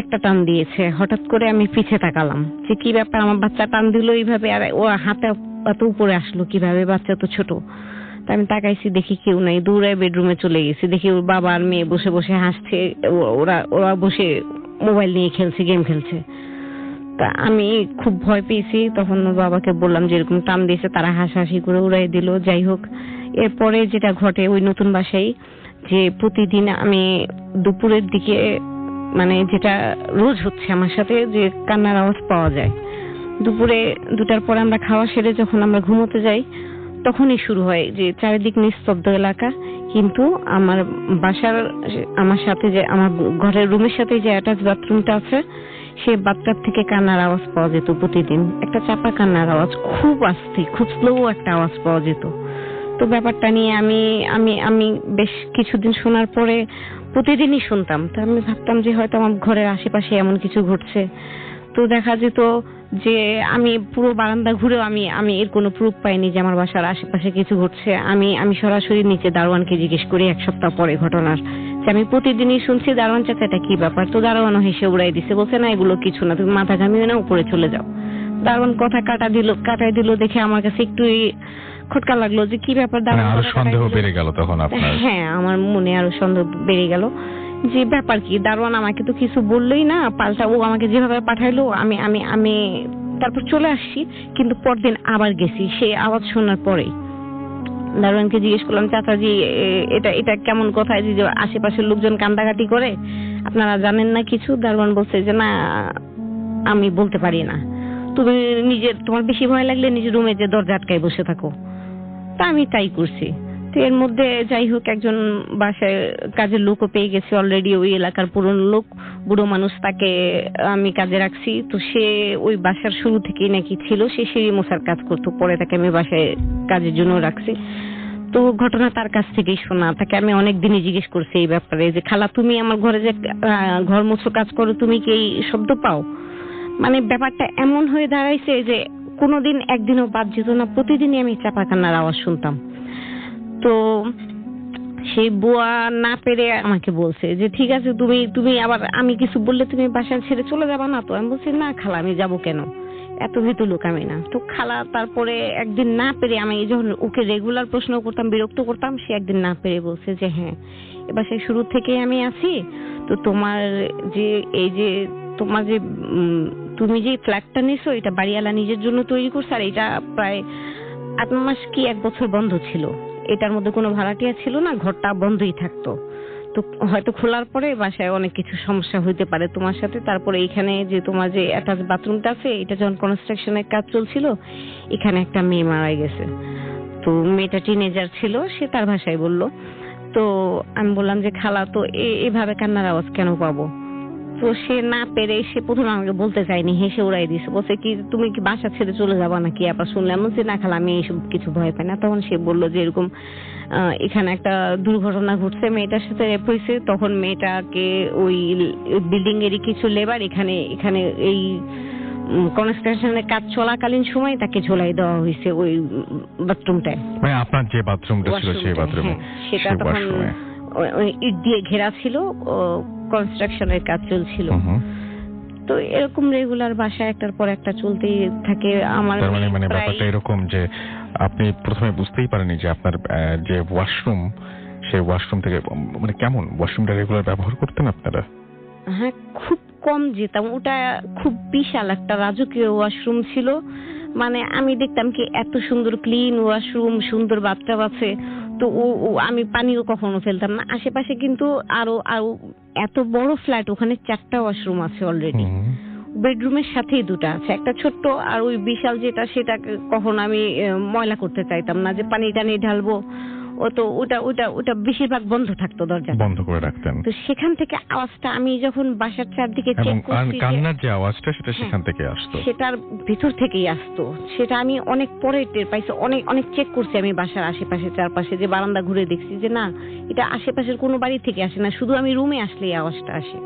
একটা টান দিয়েছে। হঠাৎ করে আমি পিছে তাকালাম যে কি ব্যাপার, আমার বাচ্চা টান দিল এইভাবে, আর ও হাতে এত উপরে আসলো কিভাবে, বাচ্চা তো ছোট। তা আমি তাকাইছি, দেখি কেউ নাই, দৌড়ে বেডরুমে চলে গেছি, দেখি ওর বাবা আর মেয়ে বসে বসে হাসছে, ওরা বসে মোবাইল নিয়ে খেলছে, গেম খেলছে। তা আমি খুব ভয় পেয়েছি। তখন ওর বাবাকে বললাম যে এরকম টান দিয়েছে, তারা হাসাহাসি করে উড়াই দিল। যাই হোক, এরপরে যেটা ঘটে ওই নতুন বাসায়, যে প্রতিদিন আমি দুপুরের দিকে, মানে যেটা রোজ হচ্ছে আমার সাথে, যে কান্নার আওয়াজ পাওয়া যায়। দুপুরে 2টার পরে আমরা খাওয়া সেরে যখন আমরা ঘুমোতে যাই, তখনই শুরু হয় যে চারিদিক নিস্তব্ধ এলাকা, কিন্তু আমার বাসার, আমার সাথে যে আমার ঘরের রুমের সাথে যে অ্যাটাচ বাথরুমটা আছে, সেই বাথটাব থেকে কান্নার আওয়াজ পাওয়া যেত প্রতিদিন। একটা চাপা কান্নার আওয়াজ, খুব আস্তে, খুব স্লো একটা আওয়াজ পাওয়া যেত। তো ব্যাপারটা নিয়ে আমি আমি আমি বেশ কিছুদিন শোনার পরে প্রতিদিনই শুনতাম। তো আমি ভাবতাম যে হয়তো আমার ঘরের আশেপাশে এমন কিছু ঘটছে। তো দেখা যেত যে আমি পুরো বারান্দা ঘুরেও আমি এর কোনো প্রুফ পাইনি যে আমার বাসার আশেপাশে কিছু ঘটছে। আমি সরাসরি নিচে দারোয়ানকে জিজ্ঞেস করি 1 সপ্তাহ পরে ঘটনার, যে আমি প্রতিদিনই শুনছি, দারোয়ান চাচা এটা কি ব্যাপার? তো দারোয়ানও হেসে উড়াই দিছে, বলছে না এগুলো কিছু না, তুমি মাথা ঘামিও না, উপরে চলে যাও। দারোয়ান কথা কাটাই দিল দেখে আমার কাছে একটু খটকা লাগলো যে কি ব্যাপার। আরো সন্দেহ বেড়ে গেল তখন আপনার? হ্যাঁ, আমার মনে আরো সন্দেহ বেড়ে গেল যে ব্যাপার কি, দারোয়ান আমাকে তো কিছু বললোই না, পাল্টা ও আমাকে যেভাবে পাঠাইলো, আমি আমি আমি তারপর চলে আসছি। কিন্তু পরদিন আবার গেছি সেই আওয়াজ শোনার পরেই। দারোয়ানকে জিজ্ঞেস করলাম, চাচাজি এটা কেমন কথা যে আশেপাশের লোকজন কান্দাকাটি করে, আপনারা জানেন না কিছু? দারোয়ান বলছে যে না, আমি বলতে পারি না, তুমি তোমার বেশি ভয় লাগলে নিজের রুমে যে দরজা আটকায় বসে থাকো। তা আমি তাই করছি। তো এর মধ্যে যাই হোক, একজন বাসায় কাজের লোকও পেয়ে গেছে অলরেডি, ওই এলাকার পুরনো লোক, বুড়ো মানুষ, তাকে আমি কাজে রাখছি। তো সে ওই বাসার শুরু থেকেই নাকি ছিল, সে সিঁড়ি মোছার কাজ করতো, পরে তাকে আমি বাসায় কাজের জন্য রাখছি। তো ঘটনা তার কাছ থেকেই শোনা। তাকে আমি অনেক দিনই জিজ্ঞেস করছি এই ব্যাপারে, যে খালা তুমি আমার ঘরে যে ঘর মোছো কাজ করো, তুমি কি এই শব্দ পাও? মানে ব্যাপারটা এমন হয়ে দাঁড়াইছে যে কোনোদিন একদিনও বাদ যেত না, প্রতিদিনই আমি চাপা কান্নার আওয়াজ শুনতাম। তো সেই বুয়া না পেরে আমাকে বলছে যে ঠিক আছে, তুমি আবার আমি কিছু বললে তুমি বাসা ছেড়ে চলে যাবা না তো? আমি বলছি না খালা, আমি যাবো কেন, এত ভীতু লোক আমি না। তো খালা তারপরে একদিন না পেরে, আমি যখন ওকে রেগুলার প্রশ্ন করতাম, বিরক্ত করতাম, সে একদিন না পেরে বলছে যে হ্যাঁ, এবার সে শুরু থেকে আমি আছি, তো তোমার যে এই যে তোমার যে তুমি যে ফ্ল্যাটটা নিছো, এটা বাড়িওয়ালা নিজের জন্য তৈরি করছে, আর এটা প্রায় 8 মাস কি 1 বছর বন্ধ ছিল। এটার মধ্যে কোনো ভাড়াটিয়া ছিল না, ঘরটা বন্ধই থাকতো। তো হয়তো খোলার পরে বাসায় অনেক কিছু সমস্যা হইতে পারে তোমার সাথে। তারপরে এখানে যে তোমার যে অ্যাটাচ বাথরুমটা আছে, এটা যখন কনস্ট্রাকশনের কাজ চলছিল, এখানে একটা মেয়ে মারা গেছে। তো মেয়েটা টিনেজার ছিল, সে তার ভাষায় বলল। তো আমি বললাম যে খালা, তো এভাবে কান্নার আওয়াজ কেন পাবো? তো সে না পেরে, সে প্রথমে আমাকে বলতে চায়নি, হেসে উড়াই দিছে, বলছে কি তুমি কি বাসা ছেড়ে চলে যাবা নাকি? আবার শুনলাম যে না খালা, আমি এইসব কিছু ভয় পাই না। তখন সে বললো যে এরকম এখানে একটা দুর্ঘটনা ঘটছে, মেয়েটার সাথে রেপ হয়েছে। তখন মেয়েটাকে ওই বিল্ডিং এরই কিছু লেবার এখানে এই কনস্ট্রাকশনের কাজ চলাকালীন সময় তাকে ঝোলাই দেওয়া হয়েছে ওই বাথরুমটায়। মানে আপনার যে বাথরুমটা ছিল সেই বাথরুমে? সেটা তখন ইট দিয়ে ঘেরা ছিল, কনস্ট্রাকশনের কাজ চলছিল। তো এরকম রেগুলার বাসায় একটার পর একটা চলতেই থাকে আমার। মানে ব্যাপারটা এরকম যে আপনি প্রথমে বুঝতেই পারেনি যে আপনার যে ওয়াশরুম, সেই ওয়াশরুম থেকে, মানে কেমন ওয়াশরুমটা রেগুলার ব্যবহার করতেন আপনারা? হ্যাঁ, খুব কম যেতাম। ওটা খুব বিশাল একটা রাজকীয় ওয়াশরুম ছিল। মানে আমি দেখতাম কি এত সুন্দর ক্লিন ওয়াশরুম, সুন্দর বাথটাব আছে, তো আমি পানিও কখনো ফেলতাম না। আশেপাশে কিন্তু আরো এত বড় ফ্ল্যাট, ওখানে 4টা ওয়াশরুম আছে অলরেডি, বেডরুমের সাথেই দুটো আছে, একটা ছোট্ট আর ওই বিশাল যেটা, সেটা কখনো আমি ময়লা করতে চাইতাম না, যে পানি টানি ঢালবো, ও তো ওটা বেশিরভাগ বন্ধ থাকতো, দরজা বন্ধ করে রাখতেন। তো সেখান থেকে আওয়াজটা আমি যখন বাসার চারদিকে এবং চেক করছি কান্নার যে আওয়াজটা সেটা সেখান থেকে আসতো। সেটার ভিতর থেকেই আসতো, সেটা আমি অনেক পরে টের পাইছি, অনেক চেক করছি আমি বাসার আশেপাশে চারপাশে, যে বারান্দা ঘুরে দেখছি যে না, এটা আশেপাশের কোনো বাড়ি থেকে আসে না, শুধু আমি রুমে আসলেই আওয়াজটা আসে,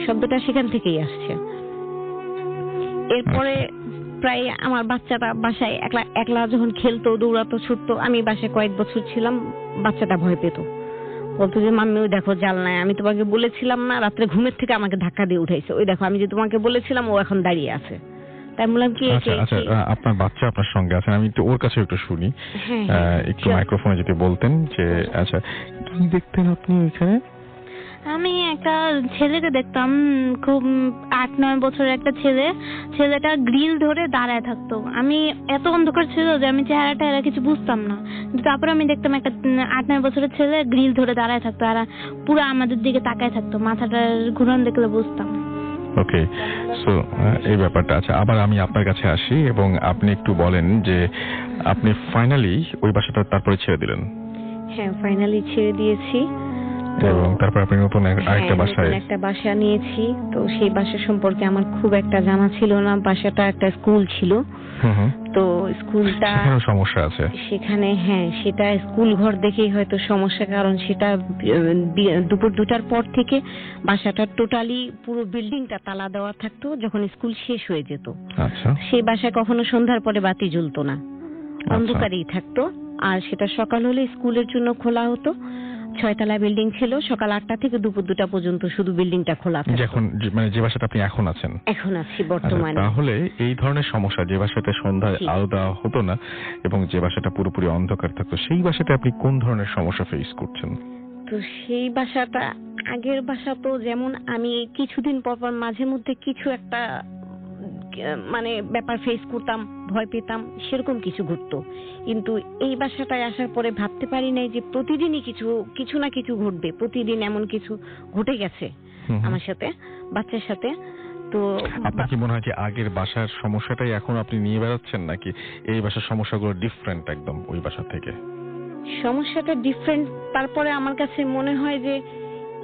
শব্দটা সেখান থেকেই আসছে। এরপরে প্রায় আমার বাচ্চাটা বাসায় একলা যখন খেলতো, দৌড়াতো, ছুটতো, আমি বাসায় কয়েক বছর ছিলাম, বাচ্চাটা ভয় পেত, বলতো যে মাম্মি ওই দেখো জানলায়, আমি তোমাকে বলেছিলাম না, রাত্রে ঘুমের থেকে আমাকে ধাক্কা দিয়ে উঠাইছে, ওই দেখো আমি যে তোমাকে বলেছিলাম, ও এখন দাঁড়িয়ে আছে। তাই বললাম কি, আচ্ছা, আপনার বাচ্চা আপনার সঙ্গে আছেন, আমি একটু ওর কাছে একটু শুনি, একটু মাইক্রোফোনে যদি বলতেন যে আচ্ছা কি দেখতেন আপনি ওইখানে? আমি একটা ছেলেকে দেখতাম, খুব 8-9 বছরের একটা ছেলেটা গ্রিল ধরে দাঁড়ায় থাকতো। আমি এত অন্ধকার ছিল যে আমি চেহারাটা এরা কিছু বুঝতাম না, কিন্তু তারপরে আমি দেখতাম একটা 8-9 বছরের ছেলে গ্রিল ধরে দাঁড়ায় থাকতো, আর পুরো আমাদের দিকে তাকায় থাকতো, মাথাটা ঘুরান দেখলে বুঝতাম। ওকে, সো এই ব্যাপারটা। আচ্ছা, আবার আমি আপনার কাছে আসি এবং আপনি একটু বলেন যে আপনি ফাইনালি ওই বাসাটা তারপরে ছেড়ে দিলেন। হ্যাঁ, ফাইনালি ছেড়ে দিয়েছি, এবং তারপর আপনি নতুন আরেকটা একটা বাসা নিয়েছি। তো সেই বাসা সম্পর্কে আমার খুব একটা জানা ছিল না, বাসাটা একটা স্কুল ছিল, তো স্কুলটা সমস্যা আছে সেখানে। হ্যাঁ, সেটা স্কুল ঘর দেখেই হয়তো সমস্যা, কারণ সেটা দুপুর 2টার পর থেকে বাসাটা টোটালি পুরো বিল্ডিংটা তালা দেওয়া থাকতো যখন স্কুল শেষ হয়ে যেত। আচ্ছা, সেই বাসায় কখনো সন্ধ্যার পরে বাতি জ্বলতো না, অন্ধকারেই থাকতো, আর সেটা সকাল হলে স্কুলের জন্য খোলা হতো। 6 তলা বিল্ডিং ছিল, সকাল 8টা থেকে দুপুর 2টা পর্যন্ত শুধু বিল্ডিংটা খোলা থাকতো। এখন মানে যে বাসাটা আপনি এখন আছেন? এখন আছি বর্তমানে। তাহলে এই ধরনের সমস্যা, যে বাসাতে সন্ধ্যায় আলো দেওয়া হতো না এবং যে বাসাটা পুরোপুরি অন্ধকার থাকতো, সেই বাসাতে আপনি কোন ধরনের সমস্যা ফেস করছেন? তো সেই বাসাটা, আগের বাসা তো যেমন আমি কিছুদিন পর পর মাঝে মধ্যে কিছু একটা মানে ব্যাপার ফেস করতাম, ভয় পেতাম, সেরকম কিছু ঘটতো, কিন্তু এই বাসাটায় আসার পরে ভাবতে পারি নাই যে প্রতিদিনই কিছু না কিছু ঘটবে। প্রতিদিন এমন কিছু ঘটে গেছে আমার সাথে, বাচ্চার সাথে। তো আপনার কি মনে হয় যে আগের বাসার সমস্যাটাই এখন আপনি নিয়ে বেড়াচ্ছেন, নাকি এই বাসার সমস্যাগুলো ডিফারেন্ট একদম ওই বাসা থেকে? সমস্যাটা ডিফারেন্ট, তারপরে আমার কাছে মনে হয় যে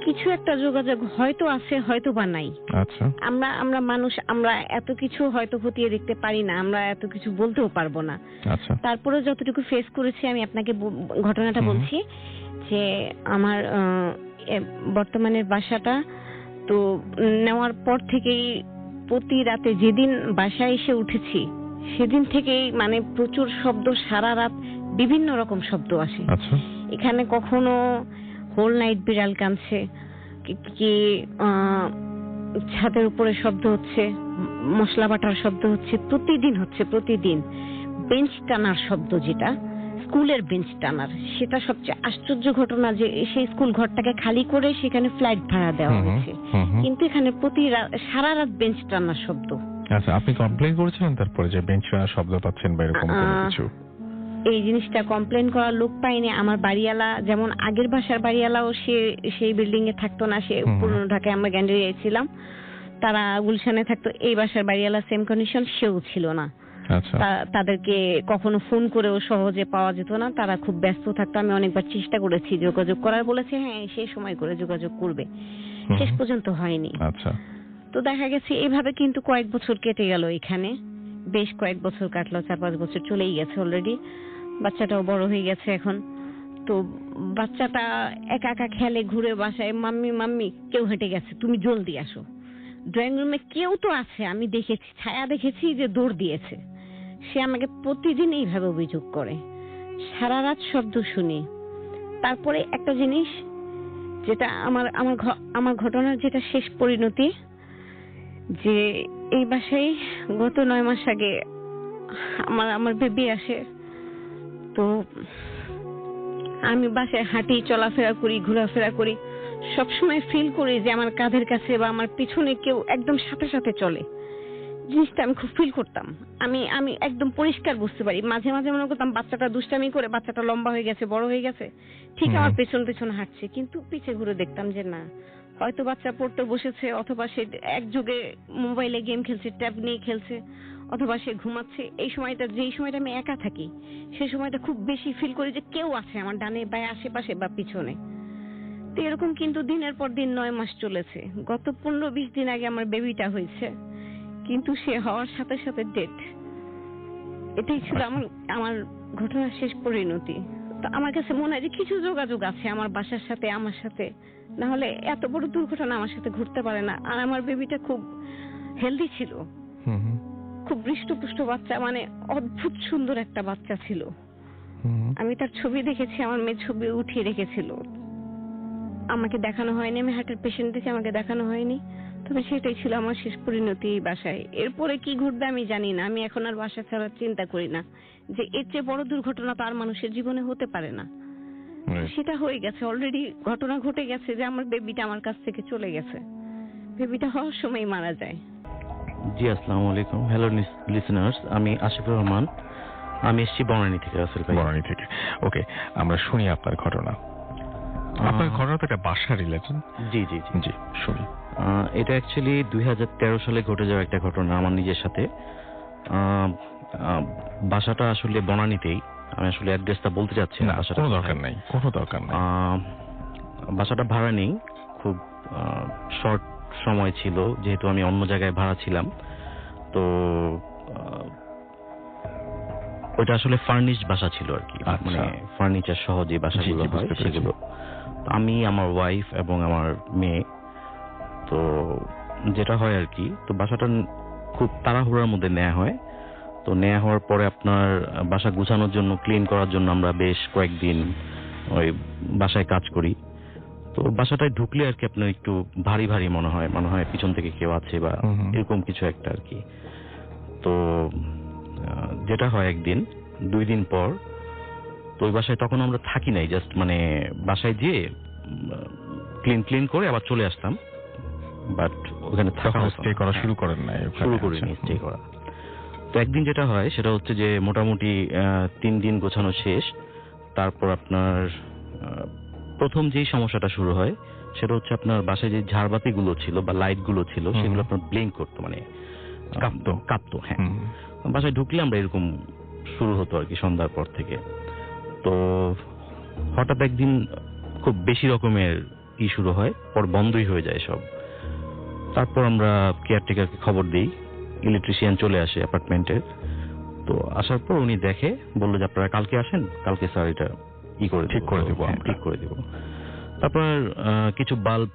কিছু একটা যোগাযোগ হয়তো আছে, হয়তো বা নাই। আচ্ছা, আমরা মানুষ, আমরা এত কিছু হয়তো খতিয়ে দেখতে পারি না, আমরা এত কিছু বলতেও পারবো না। আচ্ছা, তারপরে যতটুকু ফেস করেছি আমি আপনাকে ঘটনাটা বলছি, যে আমার বর্তমানের বাসাটা তো নেওয়ার পর থেকেই প্রতি রাতে, যেদিন বাসায় এসে উঠেছি সেদিন থেকেই মানে প্রচুর শব্দ, সারা রাত বিভিন্ন রকম শব্দ আসে। আচ্ছা, এখানে কখনো হোল নাইট বিড়াল কাঁদছে, কি ছাদের উপরে শব্দ হচ্ছে, মশলা বাটার শব্দ হচ্ছে, প্রতিদিন বেঞ্চ টানার শব্দ, যেটা স্কুলের বেঞ্চ টানার, সেটা সবচেয়ে আশ্চর্য ঘটনা, যে সেই স্কুল ঘরটাকে খালি করে সেখানে ফ্ল্যাট ভাড়া দেওয়া হয়েছে, কিন্তু এখানে সারা রাত বেঞ্চ টানার শব্দ। আচ্ছা, আপনি কমপ্লেইন করেছিলেন তারপরে যে বেঞ্চ টানার শব্দ পাচ্ছেন বা এরকম কোনো কিছু? এই জিনিসটা কমপ্লেন করার লোক পাইনি। আমার বাড়িওয়ালা, যেমন আগের বাসার বাড়িওয়ালাও সেই বিল্ডিং এ থাকতো না, সে পুরনো ঢাকায়, আমরা গ্যান্ডারিয়ায় ছিলাম, তারা গুলশানে থাকতো। এই বাসার বাড়িওয়ালা সেম কন্ডিশন, সেও ছিল না। আচ্ছা, তাদেরকে কখনো ফোন করেও সহজে পাওয়া যেত না, তারা খুব ব্যস্ত থাকতো। আমি অনেকবার চেষ্টা করেছি যোগাযোগ করার, বলেছে হ্যাঁ সেই সময় করে যোগাযোগ করবে, শেষ পর্যন্ত হয়নি। আচ্ছা, তো দেখা গেছে এইভাবে কিন্তু কয়েক বছর কেটে গেল, এখানে বেশ কয়েক বছর কাটলো, 4-5 বছর চলেই গেছে অলরেডি। বাচ্চাটাও বড় হয়ে গেছে এখন। তো বাচ্চাটা একা একা খেলে, ঘুরে বাসায়, মাম্মি কেউ হেঁটে গেছে, তুমি জলদি আসো। ড্রয়িং রুমে কেউ তো আছে, আমি দেখেছি, ছায়া দেখেছি যে দৌড় দিয়েছে। সে আমাকে প্রতিদিন এইভাবে অভিযোগ করে, সারা রাত শব্দ শুনি। তারপরে একটা জিনিস, যেটা আমার ঘটনার যেটা শেষ পরিণতি, যে এই বাসায় গত 9 মাস আগে আমার বেবি আসে। তো আমি বাসায় হাঁটি, চলাফেরা করি, ঘোরাফেরা করি, সবসময় ফিল করি যে আমার কাঁধের কাছে বা আমার পিছনে কেউ একদম সাথে সাথে চলে। জিনিসটা আমি খুব ফিল করতাম, আমি একদম পরিষ্কার বুঝতে পারি। মাঝে মাঝে মনে করতাম বাচ্চাটা দুষ্টামি করে, বাচ্চাটা লম্বা হয়ে গেছে, বড় হয়ে গেছে, ঠিক আমার পেছন পেছন হাঁটছে, কিন্তু পিছে ঘুরে দেখতাম যে না, হয়তো বাচ্চা পড়তে বসেছে, অথবা সে একযোগে মোবাইলে গেম খেলছে, ট্যাব নিয়ে খেলছে, অথবা সে ঘুমাচ্ছে। এই সময়টা, যেই সময়টা আমি একা থাকি, সেই সময়টা খুব বেশি ফিল করি যে কেউ আছে আমার ডানে বা আশেপাশে বা পিছনে। তো এরকম কিন্তু দিনের পর দিন 9 মাস চলেছে। গত 15-20 দিন আগে আমার বেবিটা হয়েছে, কিন্তু সে হওয়ার সাথে সাথে ডেথ। এটাই ছিল আমার ঘটনার শেষ পরিণতি। তো আমার কাছে মনে হয় যে কিছু যোগাযোগ আছে আমার বাসার সাথে, আমার সাথে, না হলে এত বড় দুর্ঘটনা আমার সাথে ঘটতে পারে না। আর আমার বেবিটা খুব হেলদি ছিল, খুব হৃষ্টপুষ্ট বাচ্চা, মানে অদ্ভুত সুন্দর একটা বাচ্চা ছিল। আমি তার ছবি দেখেছি, আমার মেয়ে ছবি উঠিয়ে রেখেছিল। আমাকে দেখানো হয়নি, আমি হার্টের পেশেন্ট দেখে আমাকে দেখানো হয়নি। তবে সেটাই ছিল আমার শেষ পরিণতি এই বাসায়। এরপরে কি ঘটবে আমি জানি না। আমি এখন আর বাসা ছাড়া চিন্তা করি না যে এর চেয়ে বড় দুর্ঘটনা তো আর মানুষের জীবনে হতে পারে না। সেটা হয়ে গেছে, অলরেডি ঘটনা ঘটে গেছে যে আমার বেবিটা আমার কাছ থেকে চলে গেছে। বেবিটা হওয়ার সময় মারা যায়। জি, আসসালামু আলাইকুম। হ্যালো লিসেনার্স, আমি আশিফুর রহমান। আমি এসেছি বনানী থেকে। রাসেল ভাই, বনানী থেকে। ওকে, আমরা শুনি আপনার ঘটনা। আপনার ঘটনা তো একটা বাসা রিলেটেড। জি জি জি জি, শুনি। এটা অ্যাকচুয়ালি 2013 সালে ঘটে যাওয়া একটা ঘটনা আমার নিজের সাথে। বাসাটা আসলে বনানীতেই। আমি আসলে অ্যাড্রেসটা বলতে চাচ্ছি না, বাসাটা কোনো দরকার নাই, কোনো দরকার নাই। বাসাটা ভাড়া নেই, খুব শর্ট সময় ছিল, যেহেতু আমি অন্য জায়গায় ভাড়া ছিলাম। তো ওইটা আসলে ফার্নিশড বাসা ছিল আর কি, মানে ফার্নিচার সহ যে বাসাগুলো হয় সেগুলো। আমি, আমার ওয়াইফ এবং আমার মেয়ে। তো যেটা হয় আর কি, তো বাসাটা খুব তাড়াহুড়ার মধ্যে নেওয়া হয়। তো নেওয়া হওয়ার পরে আপনার বাসা গুছানোর জন্য, ক্লিন করার জন্য আমরা বেশ কয়েকদিন ওই বাসায় কাজ করি। তো বাসাটায় ঢুকলে আর কি আপনার একটু ভারী ভারী মনে হয় পিছন থেকে কেউ আছে বা এরকম কিছু একটা আর কি। তো যেটা হয় একদিন 2 দিন পর, তো ওই বাসায় তখন আমরা থাকি নাই, জাস্ট মানে বাসায় গিয়ে ক্লিন করে আবার চলে আসতাম। বাট ওখানে থাকা স্টে করা শুরু করেন নাই? শুরু করিনি স্টে করা। তো একদিন যেটা হয় সেটা হচ্ছে যে মোটামুটি 3 দিন গোছানো শেষ। তারপর আপনার প্রথম যেই সমস্যাটা শুরু হয় সেটা হচ্ছে আপনার বাসায় যে ঝাড়বাতি গুলো ছিল বা লাইট গুলো ছিল সেগুলো আপনার ব্লিঙ্ক করতো, মানে কাঁপতো। হ্যাঁ, বাসায় ঢুকলে আমরা এরকম শুরু হতো আর কি সন্ধ্যার পর থেকে। তো হঠাৎ একদিন খুব বেশি রকমের শুরু হয়, পর বন্ধই হয়ে যায় সব। তারপর আমরা কেয়ারটেকারকে খবর দিই, ইলেকট্রিশিয়ান চলে আসে অ্যাপার্টমেন্টের। তো আসার পর উনি দেখে, বললো যে আপনারা কালকে আসেন, কালকে স্যার এটা ঠিক করে দেব। তারপর কিছু বাল্ব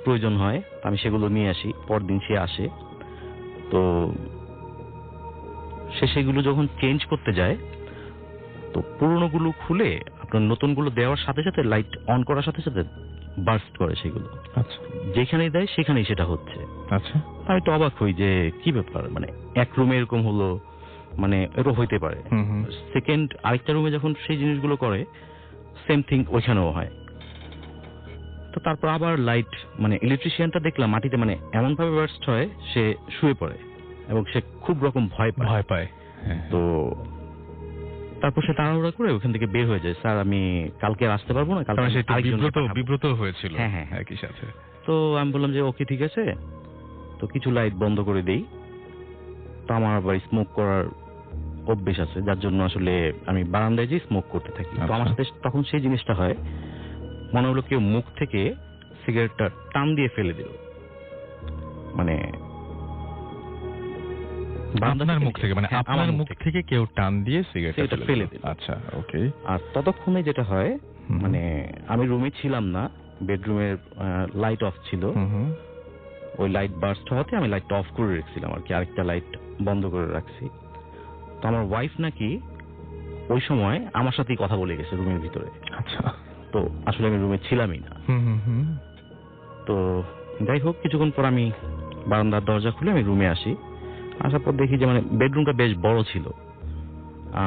প্রয়োজন হয়, আমি সেগুলো নিয়ে আসি। পরদিন সে আসে, তো সে সেগুলো যখন চেঞ্জ করতে যায়, তো পুরোনোগুলো খুলে আপনার নতুনগুলো দেওয়ার সাথে সাথে, লাইট অন করার সাথে সাথে বার্স্ট করে সেগুলো। আচ্ছা, যেখানেই দেয় সেখানেই সেটা হচ্ছে। আচ্ছা, আমি একটু অবাক হই যে কি ব্যাপার, মানে এক রুমে এরকম হলো, মানে এরকম হইতে পারে। সেকেন্ড আরেকটা রুমে যখন সেই জিনিসগুলো করে, সেম থিং ওইখানেও হয়। তো তারপর আবার লাইট, মানে ইলেকট্রিশিয়ানটা দেখলাম মাটিতে মানে এমন ভাবে বার্স্ট হয়, সে শুয়ে পড়ে এবং সে খুব রকম ভয় পায়। তো তারপর সে তাড়াহুড়া করে ওখান থেকে বের হয়ে যায়। স্যার আমি কালকে আসতে পারবো না, কালকে বিব্রত হয়েছিল। হ্যাঁ, একই সাথে। তো আমি বললাম যে ওকে ঠিক আছে। তো কিছু লাইট বন্ধ করে দেই। তো আমার আবার স্মোক করার অভ্যেস আছে, যার জন্য আসলে আমি বারান্দায় যেয়ে স্মোক করতে থাকি। তো আমার সাথে তখন সেই জিনিসটা হয়, মনে হলো কেউ মুখ থেকে সিগারেটটা টান দিয়ে ফেলে দিল, মানে আপনার মুখ থেকে, মানে আপনার মুখ থেকে কেউ টান দিয়ে সিগারেটটা ফেলে দিল। আচ্ছা, ওকে। আর ততক্ষণে যেটা হয়, মানে আমি রুমে ছিলাম না, বেডরুমের লাইট অফ ছিল। ওই লাইট বার্স্ট হওয়াতে আমি লাইটটা অফ করে রেখেছিলাম আর কি, আরেকটা লাইট বন্ধ করে রাখছি। তো আমার ওয়াইফ নাকি ওই সময় আমার সাথেই কথা বলে গেছে রুমের ভিতরে। আচ্ছা, তো আসলে আমি রুমে ছিলামই না। তো যাই হোক, কিছুক্ষণ পর আমি বারান্দার দরজা খুলে আমি রুমে আসি। আসার পর দেখি যে মানে বেডরুমটা বেশ বড় ছিল।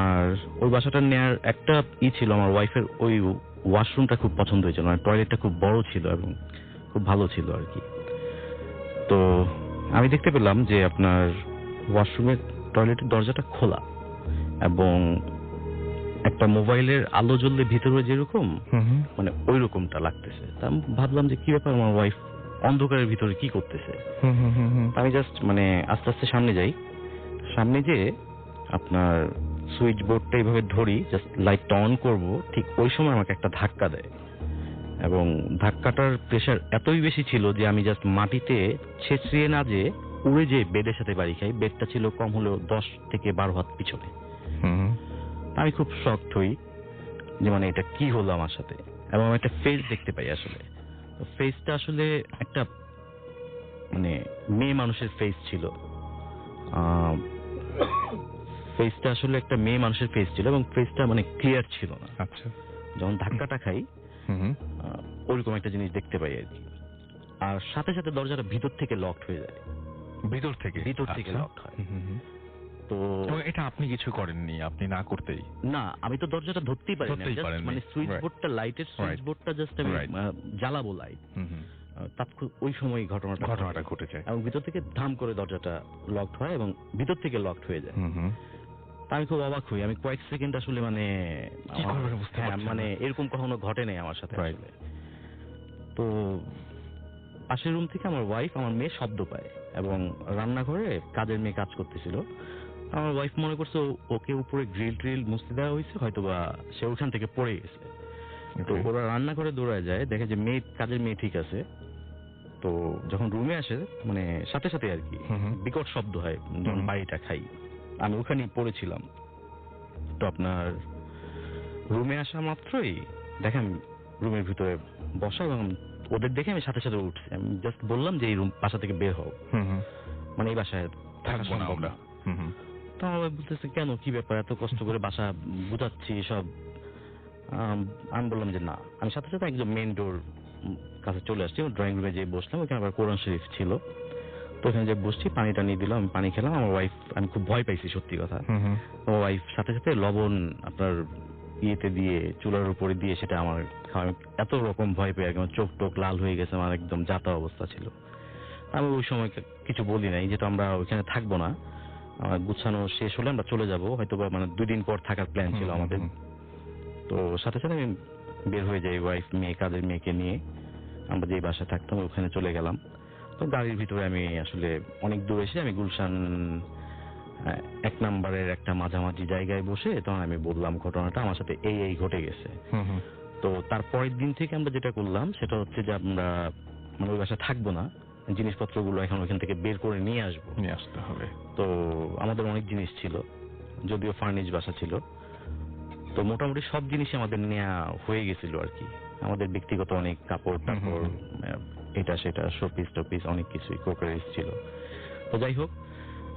আর ওই বাসাটা নেয়ার একটা ছিল, আমার ওয়াইফের ওই ওয়াশরুমটা খুব পছন্দ হয়েছিল, মানে টয়লেটটা খুব বড় ছিল এবং খুব ভালো ছিল আর কি। তো আমি দেখতে পেলাম যে আপনার ওয়াশরুমের টয়লেটের দরজাটা খোলা এবং একটা মোবাইলের আলো জ্বললে ভিতরে যেরকম, মানে ওই রকমটা লাগতেছে। তা আমি ভাবলাম যে কি ব্যাপার, আমার ওয়াইফ অন্ধকারের ভিতরে কি করতেছে। আমি জাস্ট মানে আস্তে আস্তে সামনে যাই, সামনে যেয়ে আপনার সুইচ বোর্ডটা এইভাবে ধরি, জাস্ট লাইটটা অন করব, ঠিক ওই সময় আমাকে একটা ধাক্কা দেয় এবং ধাক্কাটার প্রেসার এতই বেশি ছিল যে আমি জাস্ট মাটিতে ছেঁচড়িয়ে না যে উড়ে যে বেডের সাথে বাড়ি খাই। বেডটা ছিল কম হলেও 10 থেকে 12 হাত পিছনে। আমি খুব শকড হই যে মানে এটা কি হলো আমার সাথে, এবং আমি একটা ফেস দেখতে পাই। আসলে ফেসটা আসলে একটা মানে মেয়ে মানুষের ফেস ছিল। ফেসটা আসলে একটা মেয়ে মানুষের ফেস ছিল এবং ফেসটা মানে ক্লিয়ার ছিল না। আচ্ছা, যখন ধাক্কাটা খাই ওইরকম একটা জিনিস দেখতে পাই আর কি। আর সাথে সাথে দরজাটা ভিতর থেকে লকড হয়ে যায়। ভিতর থেকে লকড হয়। তো এটা আপনি কিছু করেননি, আপনি না করতেই? না, আমি তো দরজাটা ধরতেই পারি না, মানে সুইচ বোর্ডটা, লাইটের সুইচ বোর্ডটা জাস্ট আমি জ্বালাবো লাইট, ওই সময় ঘটনাটা ঘটে যায় এবং ভিতর থেকে ধাম করে দরজাটা লকড হয় এবং ভিতর থেকে লকড হয়ে যায়। আমি খুব অবাক হই, আমি কয়েক সেকেন্ড আসলে মানে মানে এরকম কখনো ঘটে নাই আমার সাথে আসলে। তো পাশের রুম থেকে আমার ওয়াইফ, আমার মেয়ে শব্দ পায় এবং রান্নাঘরে কাজের মেয়ে কাজ করতেছিল। আমার ওয়াইফ মনে করছে ওকে উপরে গ্রিল মুছতে দেওয়া হয়েছে, হয়তো বা সে ওখান থেকে পড়ে গেছে। তো ওরা রান্নাঘরে দৌড়ায় যায়, দেখে যে কাজের মেয়ে ঠিক আছে। তো যখন রুমে আসে মানে সাথে সাথে আর কি বিকট শব্দ হয় যখন বাড়িটা খাই। আমি ওখানেই পড়েছিলাম। তো আপনার রুমে আসা মাত্রই দেখেন রুমের ভিতরে বসা এবং ওদের দেখে আমি সাথে সাথে উঠছি। আমি জাস্ট বললাম যে এই বাসা থেকে বের হও, মানে এই বাসায় থাকা সম্ভব না। তো আমার বলতেছে কেন, কি ব্যাপার, এত কষ্ট করে বাসা বুঝাচ্ছি সব। আমি বললাম যে না। আমি সাথে সাথে একদম মেইন ডোর কাছে চলে আসছি, ড্রয়িং রুমে যেয়ে বসলাম। ওখানে আবার কোরআন শরীফ ছিল। তো ওখানে যে বসছি, পানিটা নিয়ে দিলাম, আমি পানি খেলাম। আমার ওয়াইফ, আমি খুব ভয় পাইছি সত্যি কথা। আমার ওয়াইফ সাথে সাথে লবণ আপনার ইয়েতে দিয়ে চুলার উপরে দিয়ে সেটা আমার খাওয়া। এত রকম ভয় পেয়ে একদম চোখ টোক লাল হয়ে গেছে, আমার একদম যাতা অবস্থা ছিল। আমি ওই সময় কিছু বলি নাই, যেটা আমরা ওইখানে থাকবো না, আমার গুছানো শেষ হলে আমরা চলে যাব, হয়তো বা মানে 2 দিন পর থাকার প্ল্যান ছিল আমাদের। তো সাথে সাথে আমি বের হয়ে যাই, ওয়াইফ মেয়ে কাজের মেয়েকে নিয়ে আমরা যে বাসায় থাকতাম ওখানে চলে গেলাম। তো গাড়ির ভিতরে আমি আসলে অনেক দূর এসে আমি গুলশান 1 নম্বরের একটা মাঝামাঝি জায়গায় বসে তখন আমি বললাম ঘটনাটা আমার সাথে এই ঘটে গেছে। তো তারপরের দিন থেকে আমরা যেটা করলাম সেটা হচ্ছে যে আমরা মানে ওই বাসায় থাকবো না, জিনিসপত্রগুলো এখন ওইখান থেকে বের করে নিয়ে আসতে হবে। তো আমাদের অনেক জিনিস ছিল, যদিও ফার্নিশ বাসা ছিল। তো মোটামুটি সব জিনিসই আমাদের নেওয়া হয়ে গেছিল আর কি। আমাদের ব্যক্তিগত অনেক কাপড় টাপড়, এটা সেটা শোপিস টোপিস অনেক কিছুই, ক্রোকারিজ ছিল। তো যাই হোক,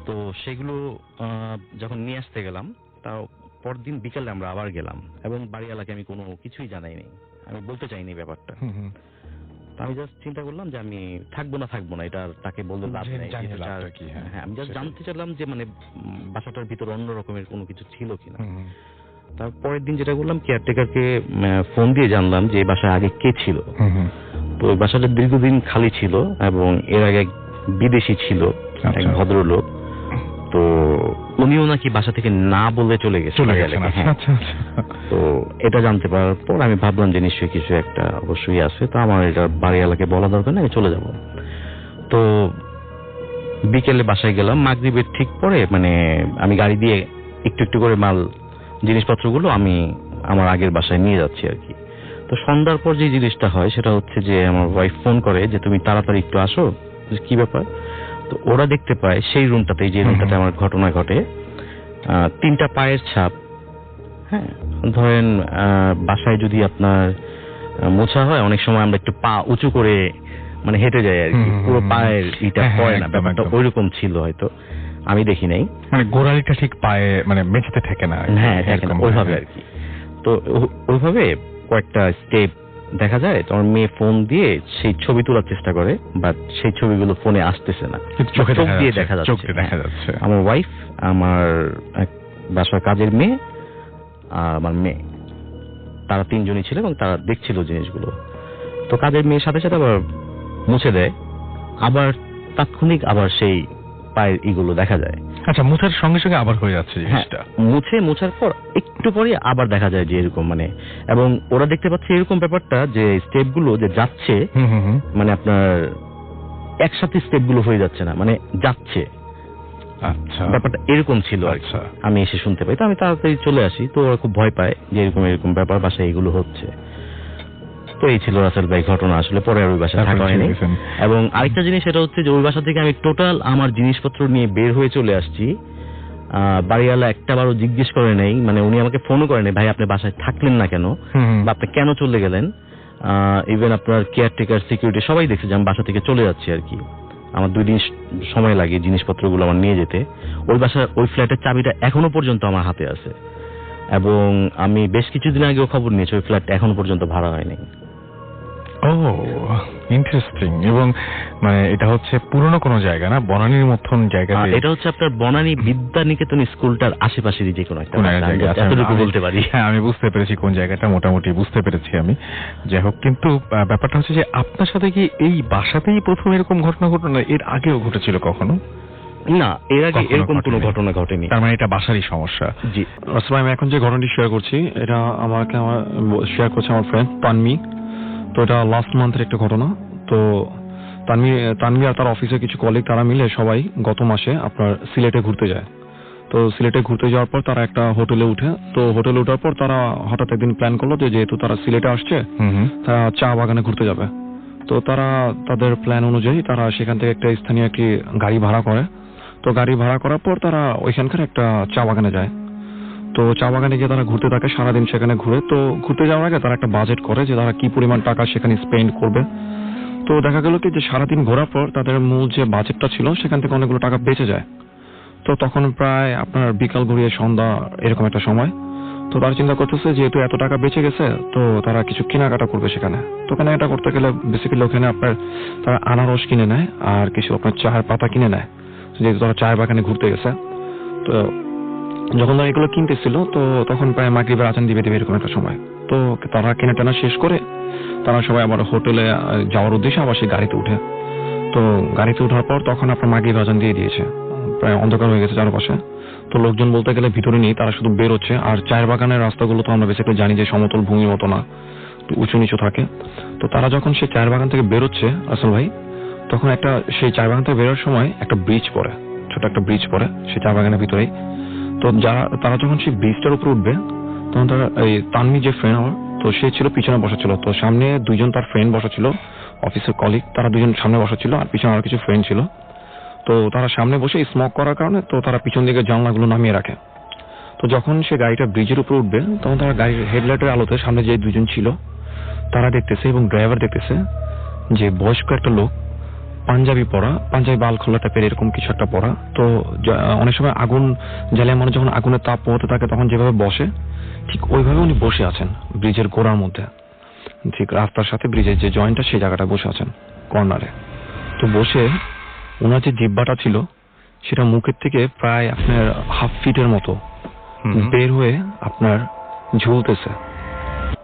তো সেগুলো যখন নিয়ে আসতে গেলাম, তাও পরদিন বিকালে আমরা আবার গেলাম এবং বাড়িওয়ালাকে আমি কোনো কিছুই জানাইনি, আমি বলতে চাইনি ব্যাপারটা। আমি জাস্ট চিন্তা করলাম যে আমি থাকবো না, এটা তাকে বলতে লাভ নেই। হ্যাঁ, আমি জাস্ট জানতে চাইলাম যে মানে বাসাটার ভিতরে অন্য রকমের কোনো কিছু ছিল কিনা। তারপরের দিন যেটা করলাম, কেয়ারটেকারকে ফোন দিয়ে জানলাম যে এই বাসায় আগে কে ছিল। তো ওই বাসাটা দীর্ঘদিন খালি ছিল এবং এর আগে এক বিদেশি ছিল, এক ভদ্রলোক। তো উনিও নাকি বাসা থেকে না বলে চলে গেছে। তো এটা জানতে পারার পর আমি ভাবলাম যে নিশ্চয়ই কিছু একটা অবশ্যই আছে, তো আমার এটা বাড়িওয়ালাকে বলা দরকার নেই, আমি চলে যাব। তো বিকেলে বাসায় গেলাম, মাগরিবের ঠিক পরে মানে আমি গাড়ি দিয়ে একটু একটু করে জিনিসপত্রগুলো আমি আমার আগের বাসায় নিয়ে যাচ্ছি আর কি। তো সন্ধ্যার পর যে জিনিসটা হয় সেটা হচ্ছে যে আমার ওয়াইফ ফোন করে যে তুমি তাড়াতাড়ি একটু আসো, কি ব্যাপার। তো ওরা দেখতে পায় সেই রুমটাতে, যে রুমটাতে আমার ঘটনা ঘটে, 3টা পায়ের ছাপ। হ্যাঁ, ধরেন বাসায় যদি আপনার মোছা হয় অনেক সময় আমরা একটু পা উঁচু করে মানে হেঁটে যাই আর কি, পুরো পায়ের ইটা পড়ে না, ব্যাপারটা ওইরকম ছিল হয়তো, আমি দেখি নাই। মানে গোড়ালিটা ঠিক পায়ে মানে মেঝেতে থাকে না। হ্যাঁ, থাকে না ওইভাবে আর কি। তো ওইভাবে কয়েকটা স্টেপ দেখা যায়। তো আমার মেয়ে ফোন দিয়ে সেই ছবি তোলার চেষ্টা করে, বাট সেই ছবিগুলো ফোনে আসতেছে না, চোখ দিয়ে দেখা যাচ্ছে। আমার ওয়াইফ, আমার বাসার কাজের মেয়ে, আমার মেয়ে, তারা 3 জনই ছিল এবং তারা দেখছিল জিনিসগুলো। তো কাজের মেয়ের সাথে সাথে আবার মুছে দেয়, আবার তাৎক্ষণিক আবার সেই পায়ের ইগুলো দেখা যায়। আচ্ছা, মুছার সঙ্গে সঙ্গে আবার হয়ে যাচ্ছে জিনিসটা। মুছার পর একটু পরে আবার দেখা যায় যে এরকম মানে, এবং ওরা দেখতে পাচ্ছে এরকম ব্যাপারটা যে স্টেপগুলো যে যাচ্ছে মানে আপনার একসাথে স্টেপগুলো হয়ে যাচ্ছে না, মানে যাচ্ছে। আচ্ছা, ব্যাপারটা এরকম ছিল আর কি। আচ্ছা। আমি এসে শুনতে পাই, তো আমি তাড়াতাড়ি চলে আসি। তো ওরা খুব ভয় পায় যে এরকম ব্যাপার, বাসায় এগুলো হচ্ছে। তো এই ছিল রাসেল ভাই ঘটনা। আসলে পরে আর ওই বাসায় তারপরে থাকা হয়নি। চলে গেছেন। এবং আরেকটা জিনিস সেটা হচ্ছে যে ওই বাসা থেকে আমি টোটাল আমার জিনিসপত্র নিয়ে বের হয়ে চলে আসছি। বাড়িওয়ালা একটাবারও জিজ্ঞেস করে নেই, মানে উনি আমাকে ফোনও করে নেই, ভাই আপনি বাসায় থাকলেন না কেন, বা আপনি কেন চলে গেলেন। ইভেন আপনার কেয়ারটেকার, সিকিউরিটি সবাই দেখছে যে আমি বাসা থেকে চলে যাচ্ছি আর কি। আমার 2 দিন সময় লাগে জিনিসপত্রগুলো আমার নিয়ে যেতে। ওই ফ্ল্যাটের চাবিটা এখনো পর্যন্ত আমার হাতে আছে, এবং আমি বেশ কিছুদিন আগেও খবর নিয়েছি ওই ফ্ল্যাটটা এখনো পর্যন্ত ভাড়া হয়নি। ও ইন্টারেস্টিং। এবং মানে এটা হচ্ছে পুরনো কোনো জায়গা না, বনানীর মতন জায়গাতে? এটা হচ্ছে আপনার বনানী বিদ্যানিকেতন স্কুলটার আশেপাশেরই যে কোনো একটা জায়গা, এতটুকু বলতে পারি। হ্যাঁ, আমি বুঝতে পেরেছি কোন জায়গাটা, মোটামুটি বুঝতে পেরেছি আমি। যাই হোক, কিন্তু ব্যাপারটা হচ্ছে যে আপনার সাথে কি এই বাসাতেই প্রথম এরকম ঘটনা ঘটলো, না এর আগেও ঘটেছিল কখনো? না, এর আগে কখনো এরকম কোনো ঘটেনি। ঘটনা ঘটেনি। তার মানে এটা বাসারই সমস্যা। জি। রাসেল ভাই, আমি এখন যে ঘটনাটি শেয়ার করছি এটা আমার শেয়ার করছে আমার ফ্রেন্ড তানমি। তো এটা লাস্ট মান্থের একটা ঘটনা। তো তানমি আর তার অফিসে কিছু কলিগ তারা মিলে সবাই গত মাসে আপনার সিলেটে ঘুরতে যায়। তো সিলেটে ঘুরতে যাওয়ার পর তারা একটা হোটেলে উঠে। তো হোটেলে ওঠার পর তারা হঠাৎ একদিন প্ল্যান করলো যে যেহেতু তারা সিলেটে আসছে, তারা চা বাগানে ঘুরতে যাবে। তো তারা তাদের প্ল্যান অনুযায়ী তারা সেখান থেকে একটা স্থানীয় একটি গাড়ি ভাড়া করে। তো গাড়ি ভাড়া করার পর তারা ওইখানকার একটা চা বাগানে যায়। তো চা বাগানে গিয়ে তারা ঘুরতে থাকে, সারাদিন সেখানে ঘুরে। তো ঘুরতে যাওয়ার আগে তারা একটা বাজেট করে যে তারা কি পরিমাণ টাকা সেখানে স্পেন্ড করবে। তো দেখা গেল কি যে সারাদিন ঘোরার পর তাদের মূল যে বাজেটটা ছিল সেখান থেকে অনেকগুলো টাকা বেঁচে যায়। তো তখন প্রায় আপনার বিকাল ঘুরিয়ে সন্ধ্যা এরকম একটা সময়। তো তারা চিন্তা করতেছে যেহেতু এত টাকা বেঁচে গেছে, তো তারা কিছু কেনাকাটা করবে সেখানে। তো কেনাকাটা করতে গেলে বেসিক্যালি ওখানে আপনার তারা আনারস কিনে নেয় আর কিছু আপনার চায়ের পাতা কিনে নেয়, যেহেতু তারা চায়ের বাগানে ঘুরতে গেছে। তো যখন তারা এগুলো কিনতেছিল, তো তখন প্রায় মাগরিবের আজান দিবে এরকম একটা সময়। তো তারা কেনা টেনা শেষ করে তারা সবাই আবার হোটেলে যাওয়ার উদ্দেশ্যে আবার সেই গাড়িতে উঠে। তো গাড়িতে ওঠার পর তখন আপনার মাগরিব আজান দিয়ে দিয়েছে, প্রায় অন্ধকার হয়ে গেছে চারপাশে। তো লোকজন বলতে গেলে ভিতরে নেই, তারা শুধু বেরোচ্ছে। আর চায়ের বাগানের রাস্তাগুলো তো আমরা বেসিক্যালি জানি যে সমতল ভূমির মতো না, উঁচু নিচু থাকে। তো তারা যখন সেই চায়ের বাগান থেকে বেরোচ্ছে রাসেল ভাই, তখন সেই চায়ের বাগান থেকে বেরোর সময় একটা ব্রিজ পড়ে, ছোট একটা ব্রিজ পড়ে সেই চা বাগানের ভিতরেই। তো তারা যখন সেই ব্রিজটার উপর উঠবে, তখন তারা এই তানমি যে ফ্রেন্ড আমার, তো সে ছিল পিছনে বসা ছিল। তো সামনে 2 জন তার ফ্রেন্ড বসা ছিল, অফিসের কলিগ, তারা 2 জন সামনে বসা ছিল, আর পিছনে আরো কিছু ফ্রেন্ড ছিল। তো তারা সামনে বসে স্মোক করার কারণে তো তারা পিছন দিকে জানলাগুলো নামিয়ে রাখে। তো যখন সে গাড়িটা ব্রিজের উপর উঠবে, তখন তারা গাড়ির হেডলাইটের আলোতে সামনে যে 2 জন ছিল তারা দেখতেছে, এবং ড্রাইভার দেখতেছে যে বয়স্ক একটা লোক, পাঞ্জাবি পরা, পাঞ্জাবি বাল খোলা টাইপের এরকম কিছু একটা পরা। তো অনেক সময় আগুন জ্বালিয়ে মানুষ যখন আগুনের তাপ পোহাতে থাকে তখন যেভাবে বসে, ঠিক ওইভাবে উনি বসে আছেন ব্রিজের গোড়ার মধ্যে, ঠিক রাস্তার সাথে ব্রিজের যে জয়েন্টটা সেই জায়গাটা বসে আছেন কর্নারে। তো বসে ওনার যে জিহ্বাটা ছিল সেটা মুখের থেকে প্রায় আপনার 1/2 ফিটের মতো বের হয়ে আপনার ঝুলতেছে,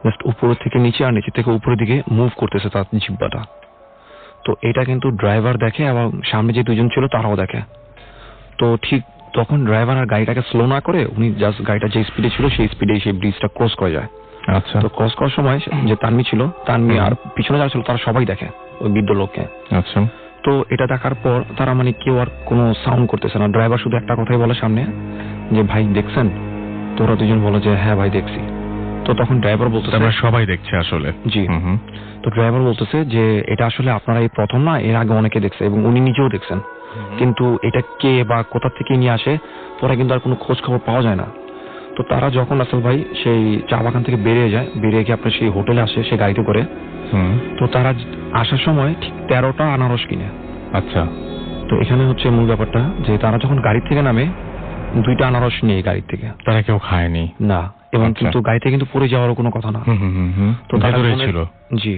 জাস্ট উপরের থেকে নিচে আর নিচে থেকে উপরের দিকে মুভ করতেছে তার জিহ্বাটা। তো এটা কিন্তু ড্রাইভার দেখে এবং সামনে যে 2 জন ছিল তারাও দেখে। তো ঠিক তখন ড্রাইভার আর গাড়িটাকে স্লো না করে উনি জাস্ট গাড়িটা যে স্পিডে ছিল সেই স্পিডে সেই ব্রিজটা ক্রস করে যায়। আচ্ছা। তো ক্রস করার সময় যে তানমি ছিল, তানমি আর পিছনে যারা ছিল তারা সবাই দেখে ওই বৃদ্ধ লোককে। আচ্ছা। তো এটা দেখার পর তারা মানে কেউ আর কোনো সাউন্ড করতেছে না। ড্রাইভার শুধু একটা কথাই বলে সামনে যে ভাই দেখছেন? তোরা 2 জন বলে যে হ্যাঁ ভাই দেখছি। তো তখন ড্রাইভার বলতেছে আমরা সবাই দেখছে আসলে। জি। তো ড্রাইভার বলতেছে যে এটা আসলে আপনারা এই প্রথম না, এর আগে অনেকে দেখছে এবং উনি নিজেও দেখছেন, কিন্তু এটা কে বা কোথা থেকে নিয়ে আসে পরে কিন্তু আর কোনো খোঁজ খবর পাওয়া যায় না। তো তারা যখন রাসেল ভাই সেই চা বাগান থেকে বেরিয়ে যায়, বেরিয়ে গিয়ে আপনার সেই হোটেলে আসে সেই গাড়িতে করে। তো তারা আসার সময় ঠিক 13টা আনারস কিনে। আচ্ছা। তো এখানে হচ্ছে মূল ব্যাপারটা যে তারা যখন গাড়ি থেকে নামে 2টা আনারস নিয়ে গাড়ি থেকে, তারা কেউ খায়নি না, এবং আচ্ছা। কিন্তু গাড়িতে কিন্তু পড়ে যাওয়ারও কোনো কথা না। তো তারা ছিল। জি।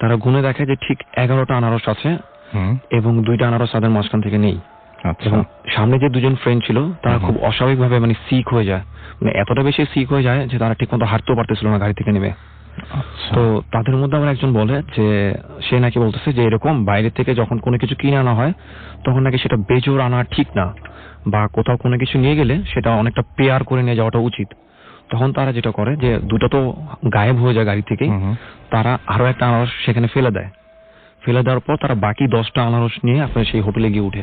তারা গুনে দেখে যে ঠিক 11টা আনারস আছে এবং 2টা আনারস তাদের মাঝখান থেকে নেই। এবং সামনে যে 2 জন ফ্রেন্ড ছিল তারা খুব অস্বাভাবিকভাবে মানে সিক হয়ে যায়, মানে এতটা বেশি সিক হয়ে যায় যে তারা ঠিক মতো হাঁটতেও পারতেছিল না গাড়ি থেকে নেমে। তো তাদের মধ্যে আমার একজন বলে যে সে নাকি বলতেছে যে এরকম বাইরে থেকে যখন কোনো কিছু কিনে আনা হয় তখন নাকি সেটা বেজোর আনা ঠিক না, বা কোথাও কোনো কিছু নিয়ে গেলে সেটা অনেকটা পেয়ার করে নিয়ে যাওয়াটা উচিত। তখন তারা যেটা করে যে 2টা তো গায়েব হয়ে যায় গাড়ি থেকে, তারা আরো একটা আনারস সেখানে ফেলে দেয়। ফেলে দেওয়ার পর তারা বাকি 10টা আনারস নিয়ে আপনার সেই হোটেলে গিয়ে উঠে